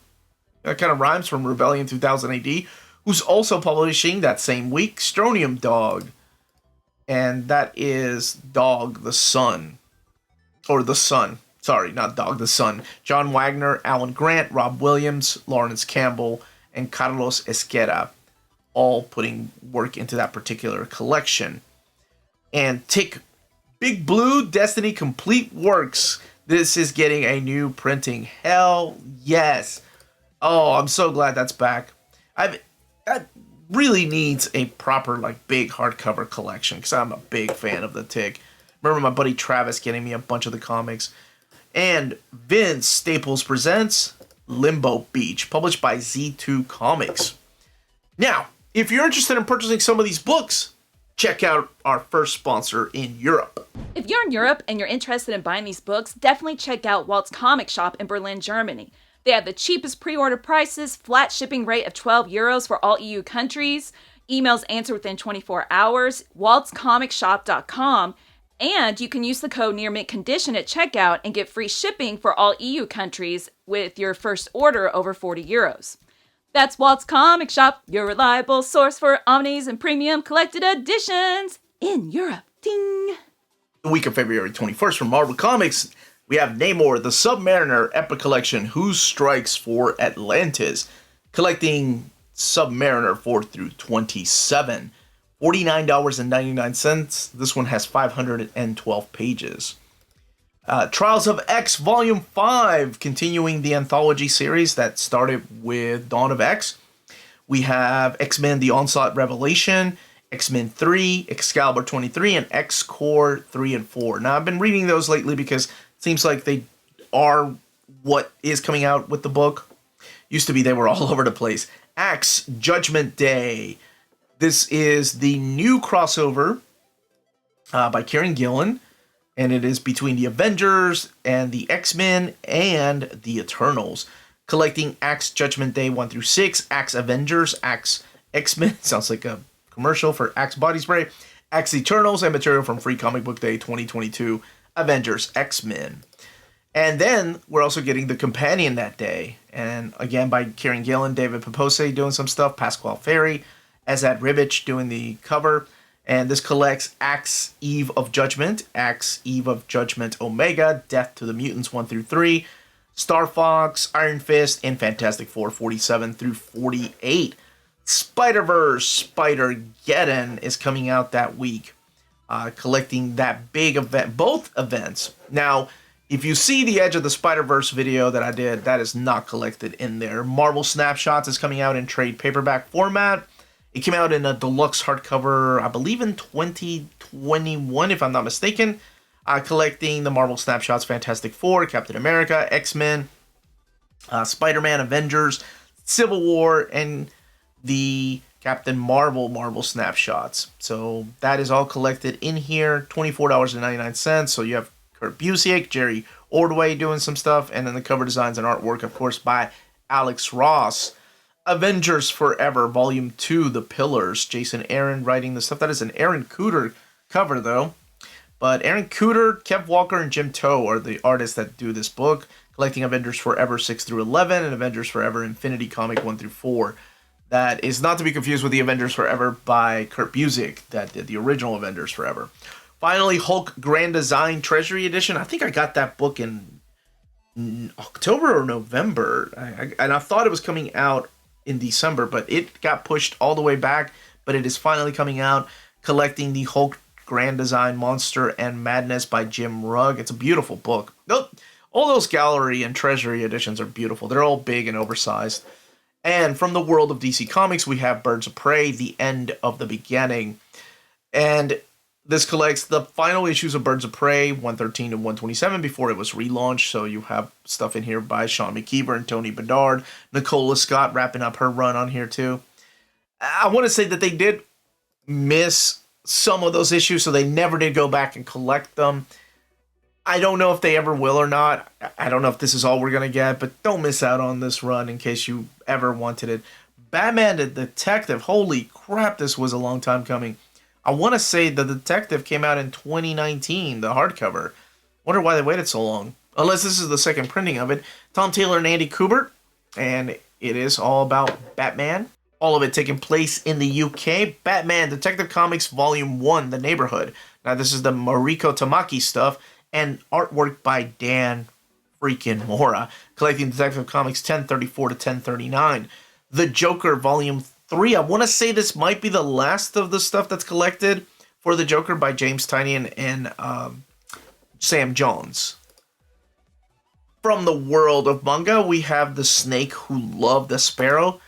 That kind of rhymes, from Rebellion 2000 AD, who's also publishing that same week Strontium Dog. And that is Dog the Sun. Or The Sun. Sorry, not Dog the Sun. John Wagner, Alan Grant, Rob Williams, Lawrence Campbell, and Carlos Esquera, all putting work into that particular collection. And Tick Big Blue Destiny Complete Works. This is getting a new printing. Hell yes. Oh, I'm so glad that's back. That really needs a proper, like, big hardcover collection, because I'm a big fan of the Tick. Remember my buddy Travis getting me a bunch of the comics. And Vince Staples presents Limbo Beach, published by Z2 Comics. Now, if you're interested in purchasing some of these books, check out our first sponsor in Europe. If you're in Europe and you're interested in buying these books, definitely check out Walt's Comic Shop in Berlin, Germany. They have the cheapest pre-order prices, flat shipping rate of €12 for all EU countries, emails answered within 24 hours, waltscomicshop.com, and you can use the code near mint condition at checkout and get free shipping for all EU countries with your first order over €40. That's Walt's Comic Shop, your reliable source for omnis and premium collected editions in Europe. Ding! The week of February 21st from Marvel Comics, we have Namor, the Submariner Epic Collection, Who Strikes for Atlantis, collecting Submariner 4 through 27. $49.99. This one has 512 pages. Trials of X Volume 5, continuing the anthology series that started with Dawn of X. We have X-Men The Onslaught Revelation, X-Men 3, Excalibur 23, and X-Core 3 and 4. Now, I've been reading those lately because it seems like they are what is coming out with the book. Used to be they were all over the place. Axe Judgment Day. This is the new crossover by Kieran Gillen, and it is between the Avengers and the X-Men and the Eternals. Collecting Axe Judgment Day 1 through 6, Axe Avengers, Axe X-Men, sounds like a commercial for Axe Body Spray, Axe Eternals, and material from Free Comic Book Day 2022, Avengers X-Men. And then we're also getting the Companion that day, and again by Kieran Gillen, David Pepose doing some stuff, Pasquale Ferry, Azad Ribic doing the cover. And this collects Axe Eve of Judgment, Axe Eve of Judgment Omega, Death to the Mutants 1 through 3, Star Fox, Iron Fist, and Fantastic Four 47 through 48. Spider-Verse Spider-Geddon is coming out that week, collecting that big event, both events. Now, if you see the Edge of the Spider-Verse video that I did, that is not collected in there. Marvel Snapshots is coming out in trade paperback format. It came out in a deluxe hardcover, I believe in 2021, if I'm not mistaken. Collecting the Marvel Snapshots, Fantastic Four, Captain America, X-Men, Spider-Man, Avengers, Civil War, and the Captain Marvel Snapshots. So that is all collected in here, $24.99. So you have Kurt Busiek, Jerry Ordway doing some stuff, and then the cover designs and artwork, of course, by Alex Ross. Avengers Forever, Volume 2, The Pillars. Jason Aaron writing the stuff. That is an Aaron Cooter cover, though. But Aaron Cooter, Kev Walker, and Jim Toe are the artists that do this book, collecting Avengers Forever 6 through 11 and Avengers Forever Infinity Comic 1 through 4. That is not to be confused with the Avengers Forever by Kurt Busiek that did the original Avengers Forever. Finally, Hulk Grand Design Treasury Edition. I think I got that book in October or November. And I thought it was coming out in December, but it got pushed all the way back, but it is finally coming out, collecting the Hulk Grand Design Monster and Madness by Jim Rugg. It's a beautiful book. All those gallery and treasury editions are beautiful. They're all big and oversized. And from the world of DC Comics, we have Birds of Prey, The End of the Beginning. And this collects the final issues of Birds of Prey, 113 to 127, before it was relaunched. So you have stuff in here by Sean McKeever and Tony Bedard. Nicola Scott wrapping up her run on here too. I want to say that they did miss some of those issues, so they never did go back and collect them. I don't know if they ever will or not. I don't know if this is all we're going to get, but don't miss out on this run in case you ever wanted it. Batman the Detective. Holy crap, this was a long time coming. I want to say the Detective came out in 2019, the hardcover. Wonder why they waited so long. Unless this is the second printing of it. Tom Taylor and Andy Kubert. And it is all about Batman. All of it taking place in the UK. Batman Detective Comics Volume 1, The Neighborhood. Now this is the Mariko Tamaki stuff. And artwork by Dan freaking Mora. Collecting Detective Comics 1034 to 1039. The Joker Volume 3. I want to say this might be the last of the stuff that's collected for the Joker by James Tynion and Sam Jones. From the world of manga, we have The Snake Who Loved the Sparrow.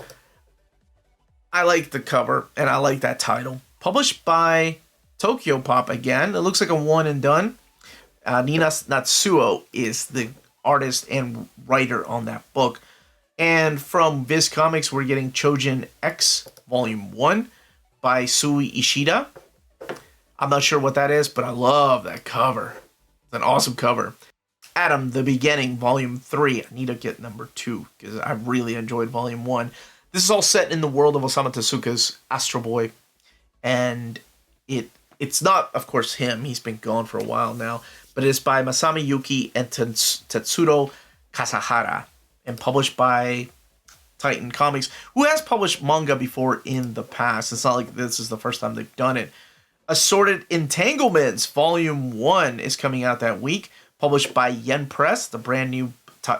I like the cover, and I like that title. Published by Tokyo Pop again. It looks like a one and done. Nina Natsuo is the artist and writer on that book. And from Viz Comics, we're getting Chojin X Volume 1 by Sui Ishida. I'm not sure what that is, but I love that cover. It's an awesome cover. Adam, The Beginning, Volume 3. I need to get number 2, because I really enjoyed Volume 1. This is all set in the world of Osamu Tezuka's Astro Boy. And it's not, of course, him. He's been gone for a while now. But it's by Masami Yuki and Tetsuro Kasahara. And published by Titan Comics, who has published manga before in the past. It's not like this is the first time they've done it. Assorted Entanglements, Volume 1 is coming out that week. Published by Yen Press, the brand new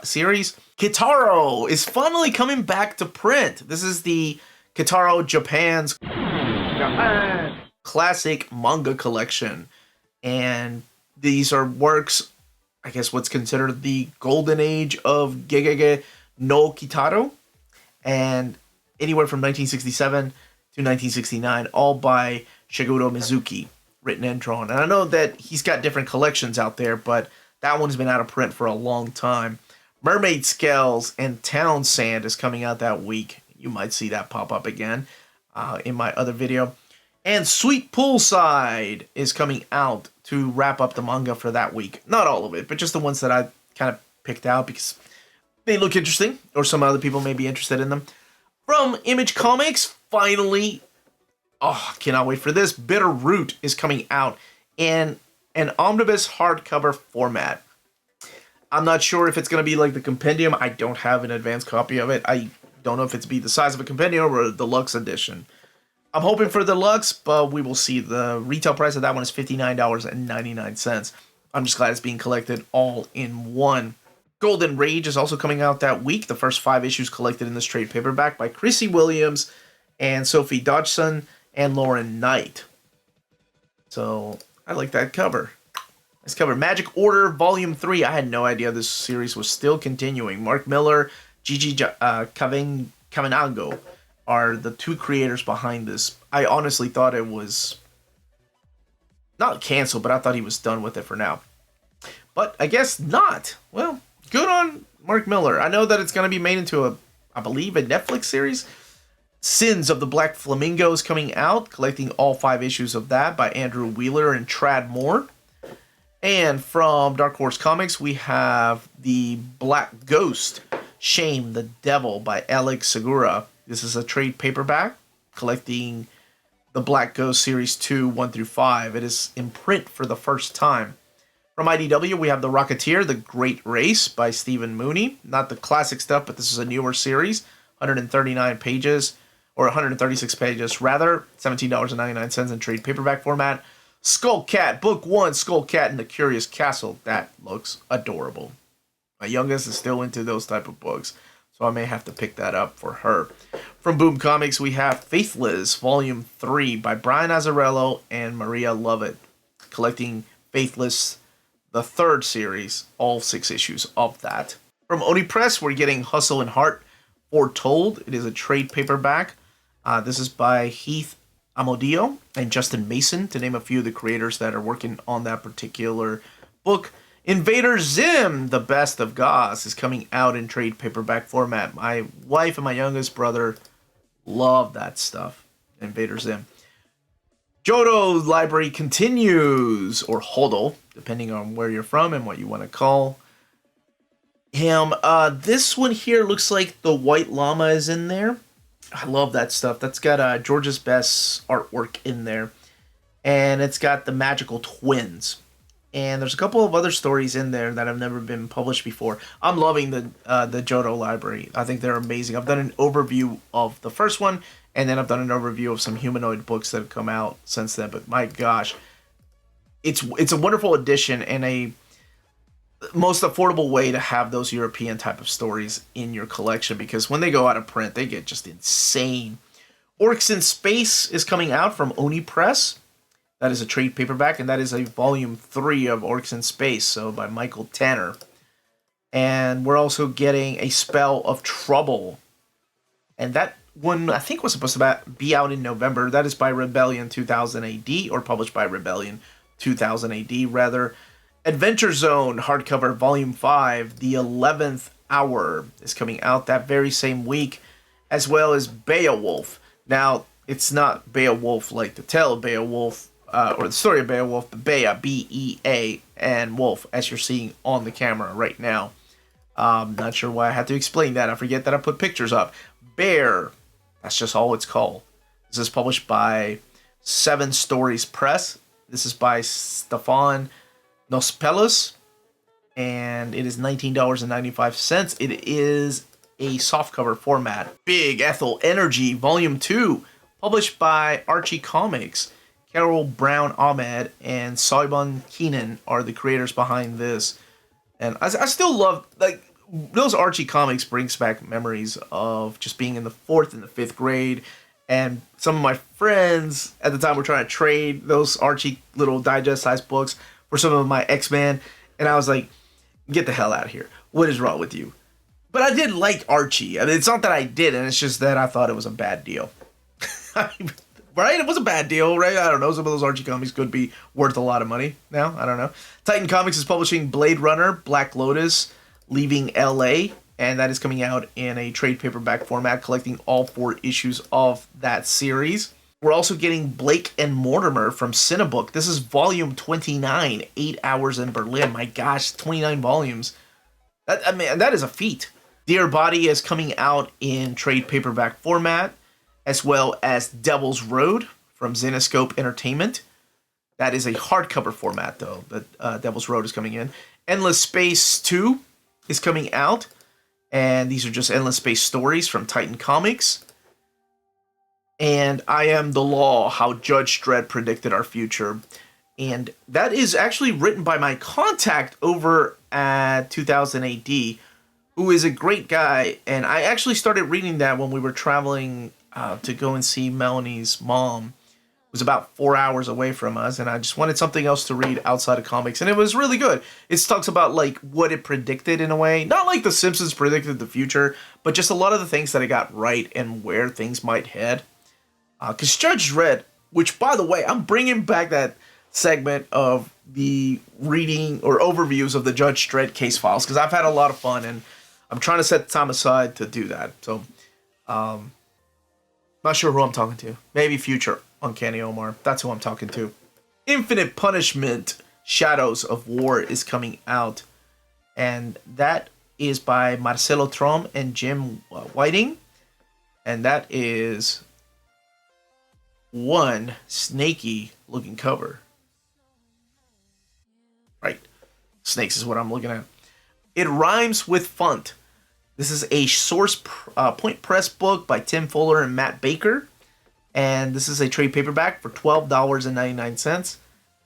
series. Kitaro is finally coming back to print. This is the Kitaro Japan's classic manga collection. And these are works, I guess what's considered the golden age of Gegege no Kitaro. And anywhere from 1967 to 1969, all by Shigeru Mizuki, written and drawn. And I know that he's got different collections out there, but that one's been out of print for a long time. Mermaid Scales and Town Sand is coming out that week. You might see that pop up again in my other video. And Sweet Poolside is coming out to wrap up the manga for that week. Not all of it, but just the ones that I kind of picked out because they look interesting, or some other people may be interested in them. From Image Comics, finally, cannot wait for this. Bitter Root is coming out in an Omnibus hardcover format. I'm not sure if it's going to be like the compendium. I don't have an advanced copy of it. I don't know if it's be the size of a compendium or a deluxe edition. I'm hoping for the deluxe, but we will see. The retail price of that one is $59.99. I'm just glad it's being collected all in one. Golden Rage is also coming out that week. The first 5 issues collected in this trade paperback by Chrissy Williams and Sophie Dodgson and Lauren Knight. So I like that cover. Nice cover. Magic Order Volume 3. I had no idea this series was still continuing. Mark Miller, Gigi Kavanagh are the 2 creators behind this. I honestly thought it was not canceled, but I thought he was done with it for now. But I guess not. Well, good on Mark Miller. I know that it's going to be made into I believe, a Netflix series. Sins of the Black Flamingo is coming out, collecting all 5 issues of that by Andrew Wheeler and Trad Moore. And from Dark Horse Comics, we have the Black Ghost, Shame the Devil by Alex Segura. This is a trade paperback collecting the Black Ghost Series 2, 1 through 5. It is in print for the first time. From IDW, we have The Rocketeer, The Great Race by Stephen Mooney. Not the classic stuff, but this is a newer series. 139 pages, or 136 pages rather. $17.99 in trade paperback format. Skullcat, Book 1, Skullcat and the Curious Castle. That looks adorable. My youngest is still into those type of books, so I may have to pick that up for her. From Boom Comics, we have Faithless, Volume 3 by Brian Azzarello and Maria Lovett, collecting Faithless, the 3rd series, all 6 issues of that. From Oni Press, we're getting Hustle and Heart, Foretold. It is a trade paperback. This is by Heath Amodio and Justin Mason, to name a few of the creators that are working on that particular book. Invader Zim, The Best of Goz, is coming out in trade paperback format. My wife and my youngest brother love that stuff. Invader Zim. Johto Library continues, or Hodl, depending on where you're from and what you want to call him. This one here looks like the White Llama is in there. I love that stuff. That's got George's Best artwork in there. And it's got the Magical Twins. And there's a couple of other stories in there that have never been published before. I'm loving the Johto Library. I think they're amazing. I've done an overview of the first one, and then I've done an overview of some humanoid books that have come out since then. But my gosh, it's a wonderful addition and a most affordable way to have those European type of stories in your collection, because when they go out of print, they get just insane. Orcs in Space is coming out from Oni Press. That is a trade paperback, and that is a volume 3 of Orcs in Space, so by Michael Tanner. And we're also getting A Spell of Trouble. And that one, I think, was supposed to be out in November. That is by Rebellion 2000 AD, or published by Rebellion 2000 AD, rather. Adventure Zone hardcover volume 5, The 11th Hour, is coming out that very same week, as well as Beowulf. Now, it's not Beowulf like the tale of Beowulf, or the story of Beowulf, but Bea, B-E-A, and Wolf, as you're seeing on the camera right now. Not sure why I had to explain that. I forget that I put pictures up. Bear, that's just all it's called. This is published by Seven Stories Press. This is by Stefan Nospelis, and it is $19.95. It is a softcover format. Big Ethel Energy Volume 2, published by Archie Comics. Carol Brown Ahmed and Saibon Keenan are the creators behind this. And I still love, like, those Archie Comics brings back memories of just being in the 4th and the 5th grade. And some of my friends at the time were trying to trade those Archie little digest-sized books for some of my X-Men. And I was like, get the hell out of here. What is wrong with you? But I did like Archie. I mean, it's not that I didn't. It's just that I thought it was a bad deal. Right? It was a bad deal, right? I don't know. Some of those Archie comics could be worth a lot of money now. I don't know. Titan Comics is publishing Blade Runner, Black Lotus, Leaving L.A., and that is coming out in a trade paperback format, collecting all 4 issues of that series. We're also getting Blake and Mortimer from Cinebook. This is volume 29, 8 Hours in Berlin. My gosh, 29 volumes. That is a feat. Dear Body is coming out in trade paperback format, as well as Devil's Road from Zenoscope Entertainment. That is a hardcover format, though, that Devil's Road is coming in. Endless Space 2 is coming out, and these are just Endless Space stories from Titan Comics. And I Am the Law, How Judge Dredd Predicted Our Future. And that is actually written by my contact over at 2000 AD, who is a great guy. And I actually started reading that when we were traveling to go and see Melanie's mom. It was about 4 hours away from us, and I just wanted something else to read outside of comics, and it was really good. It talks about like what it predicted in a way, not like The Simpsons predicted the future, but just a lot of the things that it got right and where things might head. Because Judge Dredd, which by the way, I'm bringing back that segment of the reading or overviews of the Judge Dredd case files, because I've had a lot of fun, and I'm trying to set time aside to do that. So, not sure who I'm talking to. Maybe future Uncanny Omar. That's who I'm talking to. Infinite Punishment, Shadows of War is coming out. And that is by Marcelo Trom and Jim Whiting. And that is one snaky looking cover. Right. Snakes is what I'm looking at. It Rhymes with Funt. This is a Source Point Press book by Tim Fuller and Matt Baker. And this is a trade paperback for $12.99.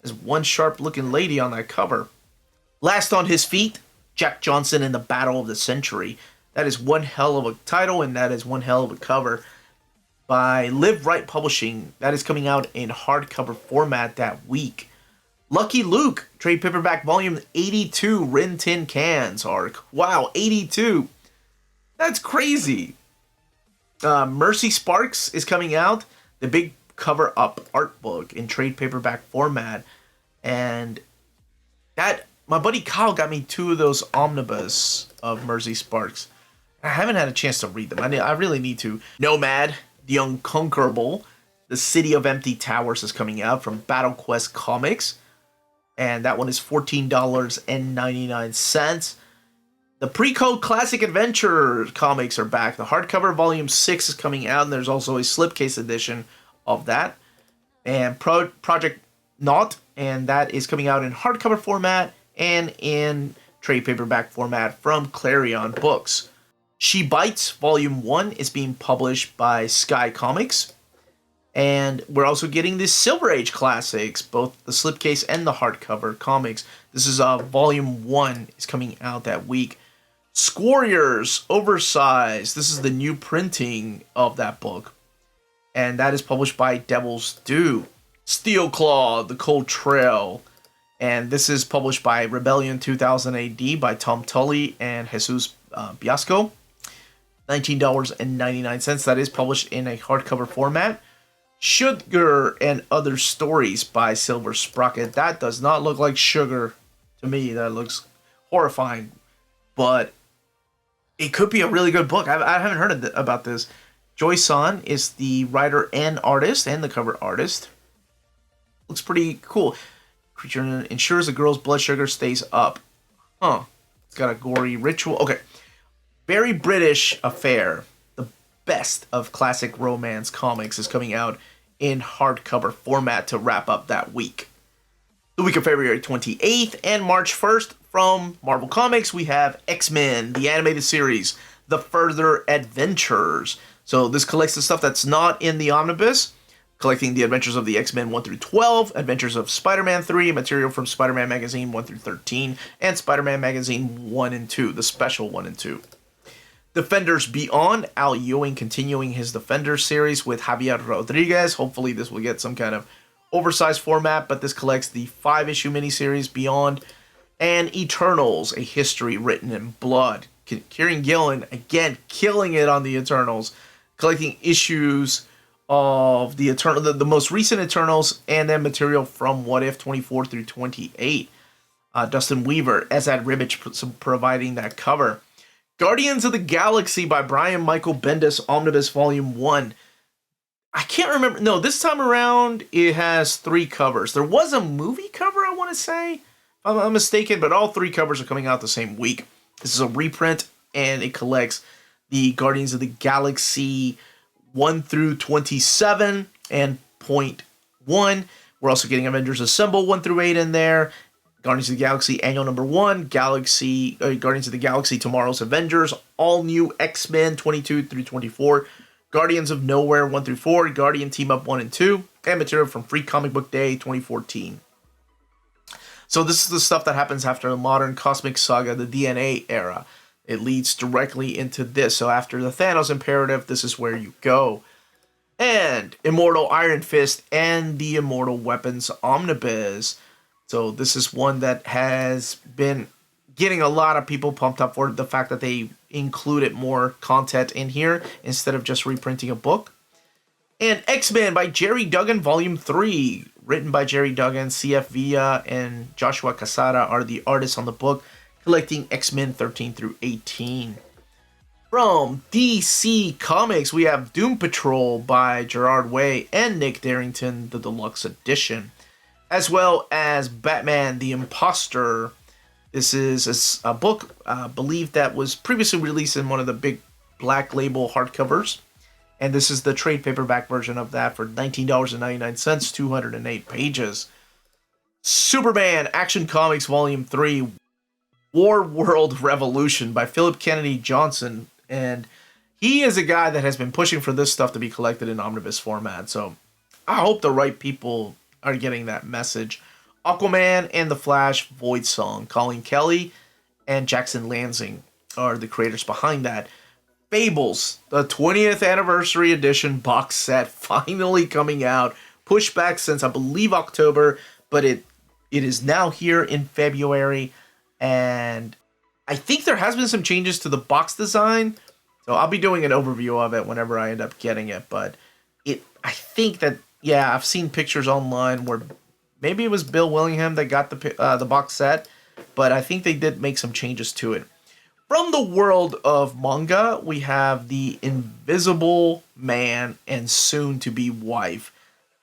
There's one sharp-looking lady on that cover. Last on His Feet, Jack Johnson in the Battle of the Century. That is one hell of a title, and that is one hell of a cover by Live Right Publishing. That is coming out in hardcover format that week. Lucky Luke, trade paperback volume 82, Rin Tin Cans arc. Wow, 82. That's crazy. Mercy Sparks is coming out. The big cover up art book in trade paperback format. And that, my buddy Kyle got me 2 of those Omnibus of Mercy Sparks. I haven't had a chance to read them. I really need to. Nomad, The Unconquerable, The City of Empty Towers is coming out from Battle Quest Comics. And that one is $14.99. The Pre-Code Classic Adventure comics are back. The hardcover volume 6 is coming out, and there's also a slipcase edition of that. And Project Naught, and that is coming out in hardcover format and in trade paperback format from Clarion Books. She Bites Volume 1 is being published by Sky Comics. And we're also getting the Silver Age classics, both the slipcase and the hardcover comics. This is Volume 1 is coming out that week. Squarriors Oversized. This is the new printing of that book. And that is published by Devil's Due. Steel Claw, The Cold Trail. And this is published by Rebellion 2000 AD by Tom Tully and Jesus Biasco. $19.99. That is published in a hardcover format. Sugar and Other Stories by Silver Sprocket. That does not look like sugar to me. That looks horrifying. But it could be a really good book. I haven't heard about this. Joy San is the writer and artist, and the cover artist. Looks pretty cool. Creature ensures a girl's blood sugar stays up. Huh. It's got a gory ritual. Okay. Very British affair. The best of classic romance comics is coming out in hardcover format to wrap up that week. The week of February 28th and March 1st from Marvel Comics, we have X-Men, the animated series, The Further Adventures. So this collects the stuff that's not in the Omnibus, collecting the adventures of the X-Men 1 through 12, adventures of Spider-Man 3, material from Spider-Man Magazine 1 through 13, and Spider-Man Magazine 1 and 2, the special 1 and 2. Defenders Beyond, Al Ewing continuing his Defenders series with Javier Rodriguez. Hopefully this will get some kind of oversized format, but this collects the 5-issue miniseries Beyond, and Eternals, a history written in blood. Kieran Gillen, again, killing it on the Eternals, collecting issues of the most recent Eternals, and then material from What If 24 through 28. Dustin Weaver, Esad Ribic providing that cover. Guardians of the Galaxy by Brian Michael Bendis, Omnibus Volume 1. I can't remember. No, this time around, it has 3 covers. There was a movie cover, I want to say, if I'm not mistaken, but all 3 covers are coming out the same week. This is a reprint, and it collects the Guardians of the Galaxy 1 through 27 and point 1. We're also getting Avengers Assemble 1 through 8 in there. Guardians of the Galaxy Annual Number 1, Guardians of the Galaxy Tomorrow's Avengers, all new X-Men 22 through 24, Guardians of Nowhere 1 through 4, Guardian Team Up 1 and 2, and material from Free Comic Book Day 2014. So this is the stuff that happens after the modern cosmic saga, the DNA era. It leads directly into this. So after the Thanos Imperative, this is where you go. And Immortal Iron Fist and the Immortal Weapons Omnibus. So this is one that has been getting a lot of people pumped up for the fact that they included more content in here instead of just reprinting a book. And X-Men by Jerry Duggan, Volume 3, written by Jerry Duggan, CF Villa, and Joshua Casada are the artists on the book, collecting X-Men 13 through 18. From DC Comics, we have Doom Patrol by Gerard Way and Nick Darrington, the deluxe edition, as well as Batman the Imposter. This is a book, I believe, that was previously released in one of the big Black Label hardcovers. And this is the trade paperback version of that for $19.99, 208 pages. Superman Action Comics Volume 3, War World Revolution by Philip Kennedy Johnson. And he is a guy that has been pushing for this stuff to be collected in omnibus format. So I hope the right people are getting that message. Aquaman and the Flash Void Song. Colin Kelly and Jackson Lansing are the creators behind that. Fables, the 20th anniversary edition box set, finally coming out. Pushed back since, I believe, October, but it is now here in February. And I think there has been some changes to the box design. So I'll be doing an overview of it whenever I end up getting it. But I think that, yeah, I've seen pictures online where maybe it was Bill Willingham that got the box set. But I think they did make some changes to it. From the world of manga, we have The Invisible Man and Soon-to-Be Wife.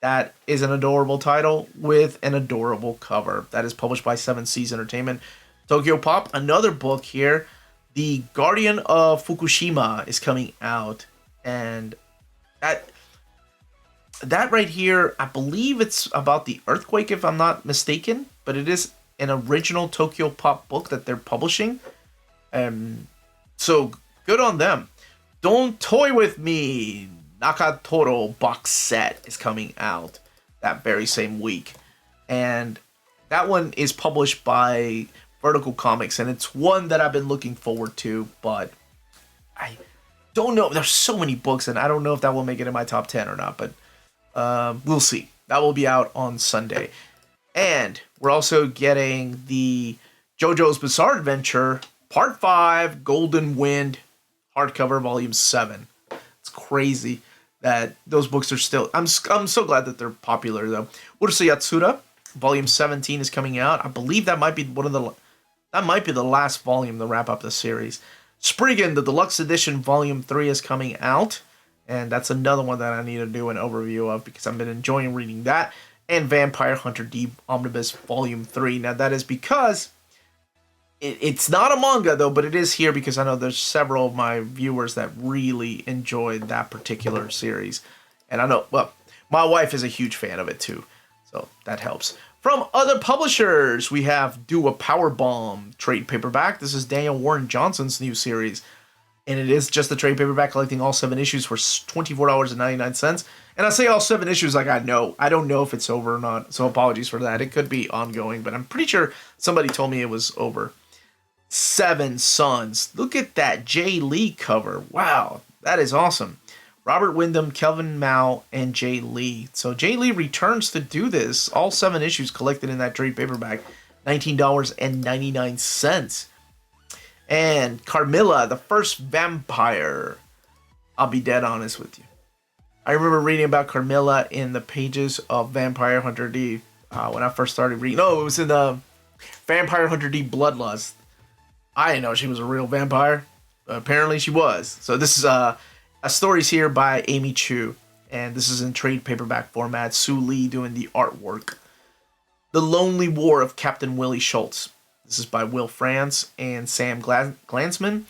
That is an adorable title with an adorable cover. That is published by 7 Seas Entertainment. Tokyo Pop, another book here. The Guardian of Fukushima is coming out. And that right here, I believe it's about the earthquake, if I'm not mistaken. But it is an original Tokyo Pop book that they're publishing. So good on them. Don't Toy With Me, Nakatoro box set is coming out that very same week. And that one is published by Vertical Comics, and it's one that I've been looking forward to, but I don't know. There's so many books, and I don't know if that will make it in my top 10 or not, but we'll see. That will be out on Sunday. And we're also getting the JoJo's Bizarre Adventure Part 5 Golden Wind hardcover volume 7. It's crazy that those books are still... I'm so glad that they're popular, though. Ursa Yatsura volume 17 is coming out. I believe that might be the last volume to wrap up the series. Spriggan, the Deluxe Edition volume 3 is coming out. And that's another one that I need to do an overview of because I've been enjoying reading that. And Vampire Hunter D Omnibus Volume 3. Now, that is because it's not a manga, though, but it is here because I know there's several of my viewers that really enjoyed that particular series. And I know, well, my wife is a huge fan of it, too. So that helps. From other publishers, we have Do a Powerbomb trade paperback. This is Daniel Warren Johnson's new series. And it is just the trade paperback collecting all 7 issues for $24.99. And I say all 7 issues like I don't know if it's over or not. So apologies for that. It could be ongoing, but I'm pretty sure somebody told me it was over. 7 Sons. Look at that Jay Lee cover. Wow, that is awesome. Robert Wyndham, Kelvin Mao, and Jay Lee. So Jay Lee returns to do this. All 7 issues collected in that trade paperback. $19.99. And Carmilla, the first vampire. I'll be dead honest with you. I remember reading about Carmilla in the pages of Vampire Hunter D when I first started reading. No, it was in the Vampire Hunter D Bloodlust. I didn't know she was a real vampire, but apparently she was. So this is a stories here by Amy Chu, and this is in trade paperback format. Sue Lee doing the artwork. The Lonely War of Captain Willie Schultz. This is by Will France and Sam Glansman,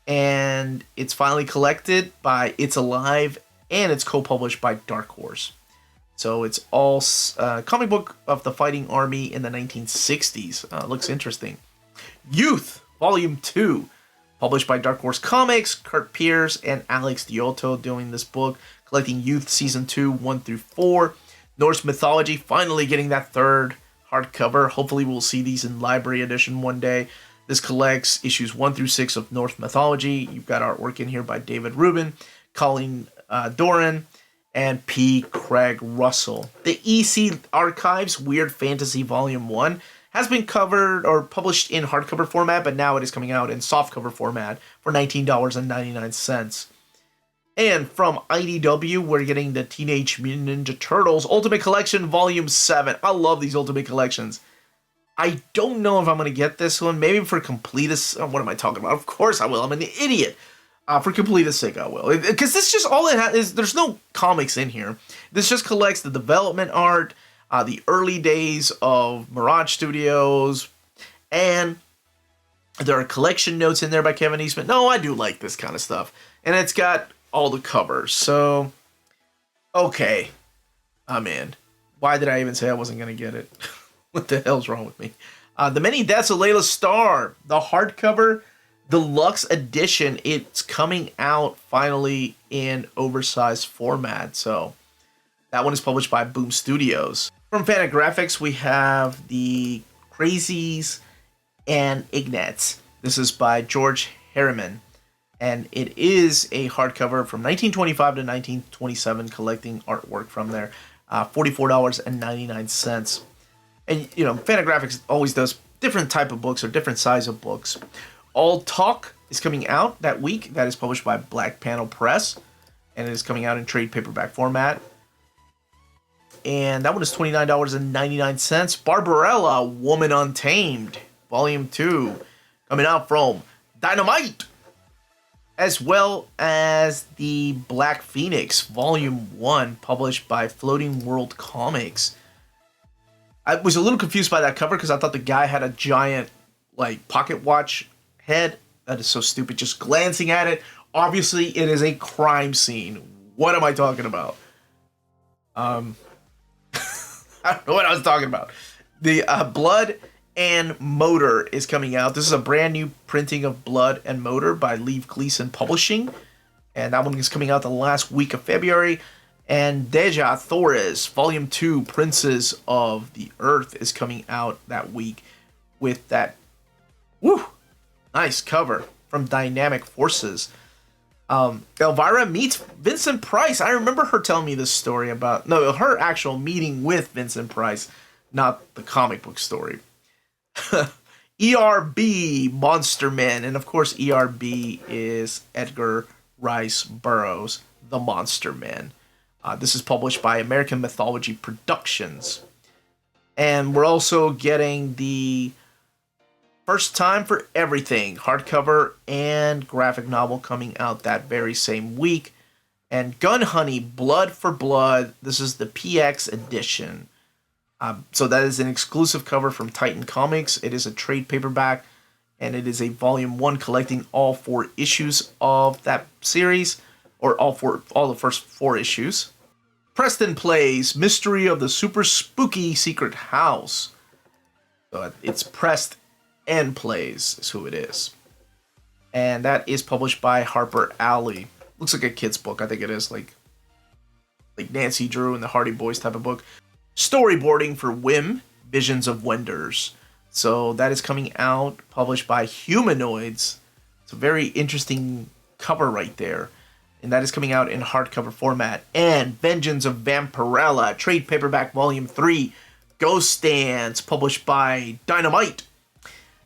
and it's finally collected by It's Alive, and it's co-published by Dark Horse. So it's all comic book of the fighting army in the 1960s. Looks interesting. Youth, Volume 2, published by Dark Horse Comics. Kurt Pierce and Alex Diotto doing this book, collecting Youth Season 2, 1 through 4. Norse Mythology, finally getting that 3rd hardcover. Hopefully we'll see these in library edition one day. This collects issues 1 through 6 of Norse Mythology. You've got artwork in here by David Rubin, Colleen Doran, and P. Craig Russell. The EC Archives Weird Fantasy Volume 1 has been covered or published in hardcover format, but now it is coming out in softcover format for $19.99. And from IDW, we're getting the Teenage Mutant Ninja Turtles Ultimate Collection Volume 7. I love these Ultimate Collections. I don't know if I'm going to get this one. Maybe for completist... what am I talking about? Of course I will. I'm an idiot. For completist sake, I will. Because this just all it has is... There's no comics in here. This just collects the development art, the early days of Mirage Studios, and there are collection notes in there by Kevin Eastman. No, I do like this kind of stuff. And it's got all the covers. So, okay. I'm in. Why did I even say I wasn't going to get it? What the hell's wrong with me? The Many Deaths of Layla Starr, the hardcover deluxe edition. It's coming out finally in oversized format. So, that one is published by Boom Studios. From Fantagraphics, we have the Crazies and Ignatz. This is by George Harriman. And it is a hardcover from 1925 to 1927, collecting artwork from there. $44.99. And, you know, Fantagraphics always does different type of books or different size of books. All Talk is coming out that week. That is published by Black Panel Press. And it is coming out in trade paperback format. And that one is $29.99. Barbarella, Woman Untamed, Volume 2, coming out from Dynamite. As well as the Black Phoenix, Volume 1, published by Floating World Comics. I was a little confused by that cover because I thought the guy had a giant, like, pocket watch head. That is so stupid, just glancing at it. Obviously, it is a crime scene. What am I talking about? I don't know what I was talking about. The Blood and Motor is coming out. This is a brand new printing of Blood and Motor by Leave Gleason Publishing. And that one is coming out the last week of February. And Deja Torres, Volume 2, Princes of the Earth, is coming out that week with that, nice cover from Dynamic Forces. Elvira meets Vincent Price. I remember her telling me this story about, her actual meeting with Vincent Price. not the comic book story. ERB, Monster Men. And of course, ERB is Edgar Rice Burroughs, The Monster Men. This is published by American Mythology Productions. And we're also getting the First Time for Everything hardcover and graphic novel coming out that very same week. And Gun Honey, Blood for Blood. This is the PX edition. So that is an exclusive cover from Titan Comics. It is a trade paperback, and it is a volume 1 collecting all 4 issues of that series, or all the first 4 issues. Preston Plays Mystery of the Super Spooky Secret House. So it's Prest and Plays is who it is. And that is published by Harper Alley. Looks like a kid's book. I think it is like Nancy Drew and the Hardy Boys type of book. Storyboarding for Whim, Visions of Wenders. So that is coming out, published by Humanoids. It's a very interesting cover right there. And that is coming out in hardcover format. And Vengeance of Vampirella, trade paperback volume 3, Ghost Dance, published by Dynamite.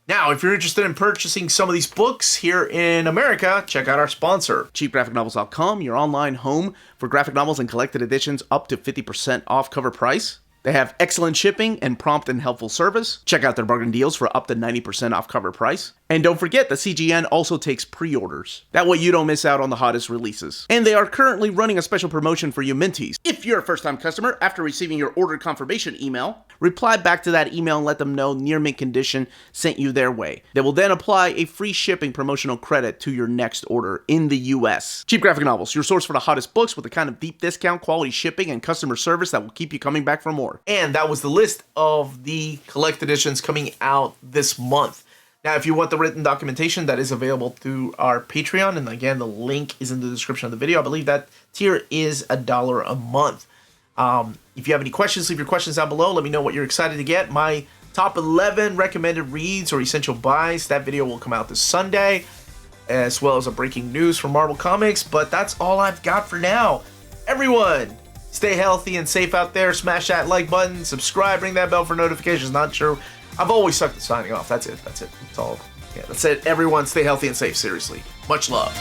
Now, if you're interested in purchasing some of these books here in America, check out our sponsor, cheapgraphicnovels.com, your online home for graphic novels and collected editions up to 50% off cover price. They have excellent shipping and prompt and helpful service. Check out their bargain deals for up to 90% off cover price. And don't forget, the CGN also takes pre-orders. That way you don't miss out on the hottest releases. And they are currently running a special promotion for you Minties. If you're a first-time customer, after receiving your order confirmation email, reply back to that email and let them know Near Mint Condition sent you their way. They will then apply a free shipping promotional credit to your next order in the US. Cheap Graphic Novels, your source for the hottest books with the kind of deep discount, quality shipping, and customer service that will keep you coming back for more. And that was the list of the collect editions coming out this month. Now, if you want the written documentation, that is available through our Patreon. And again, the link is in the description of the video. I believe that tier is $1 a month. If you have any questions, leave your questions down below. Let me know what you're excited to get. My top 11 recommended reads or essential buys, that video will come out this Sunday, as well as a breaking news from Marvel Comics. But that's all I've got for now. Everyone, stay healthy and safe out there. Smash that like button, subscribe, ring that bell for notifications. Not sure. I've always sucked at signing off. That's it. That's all. Yeah, that's it. Everyone, stay healthy and safe. Seriously. Much love.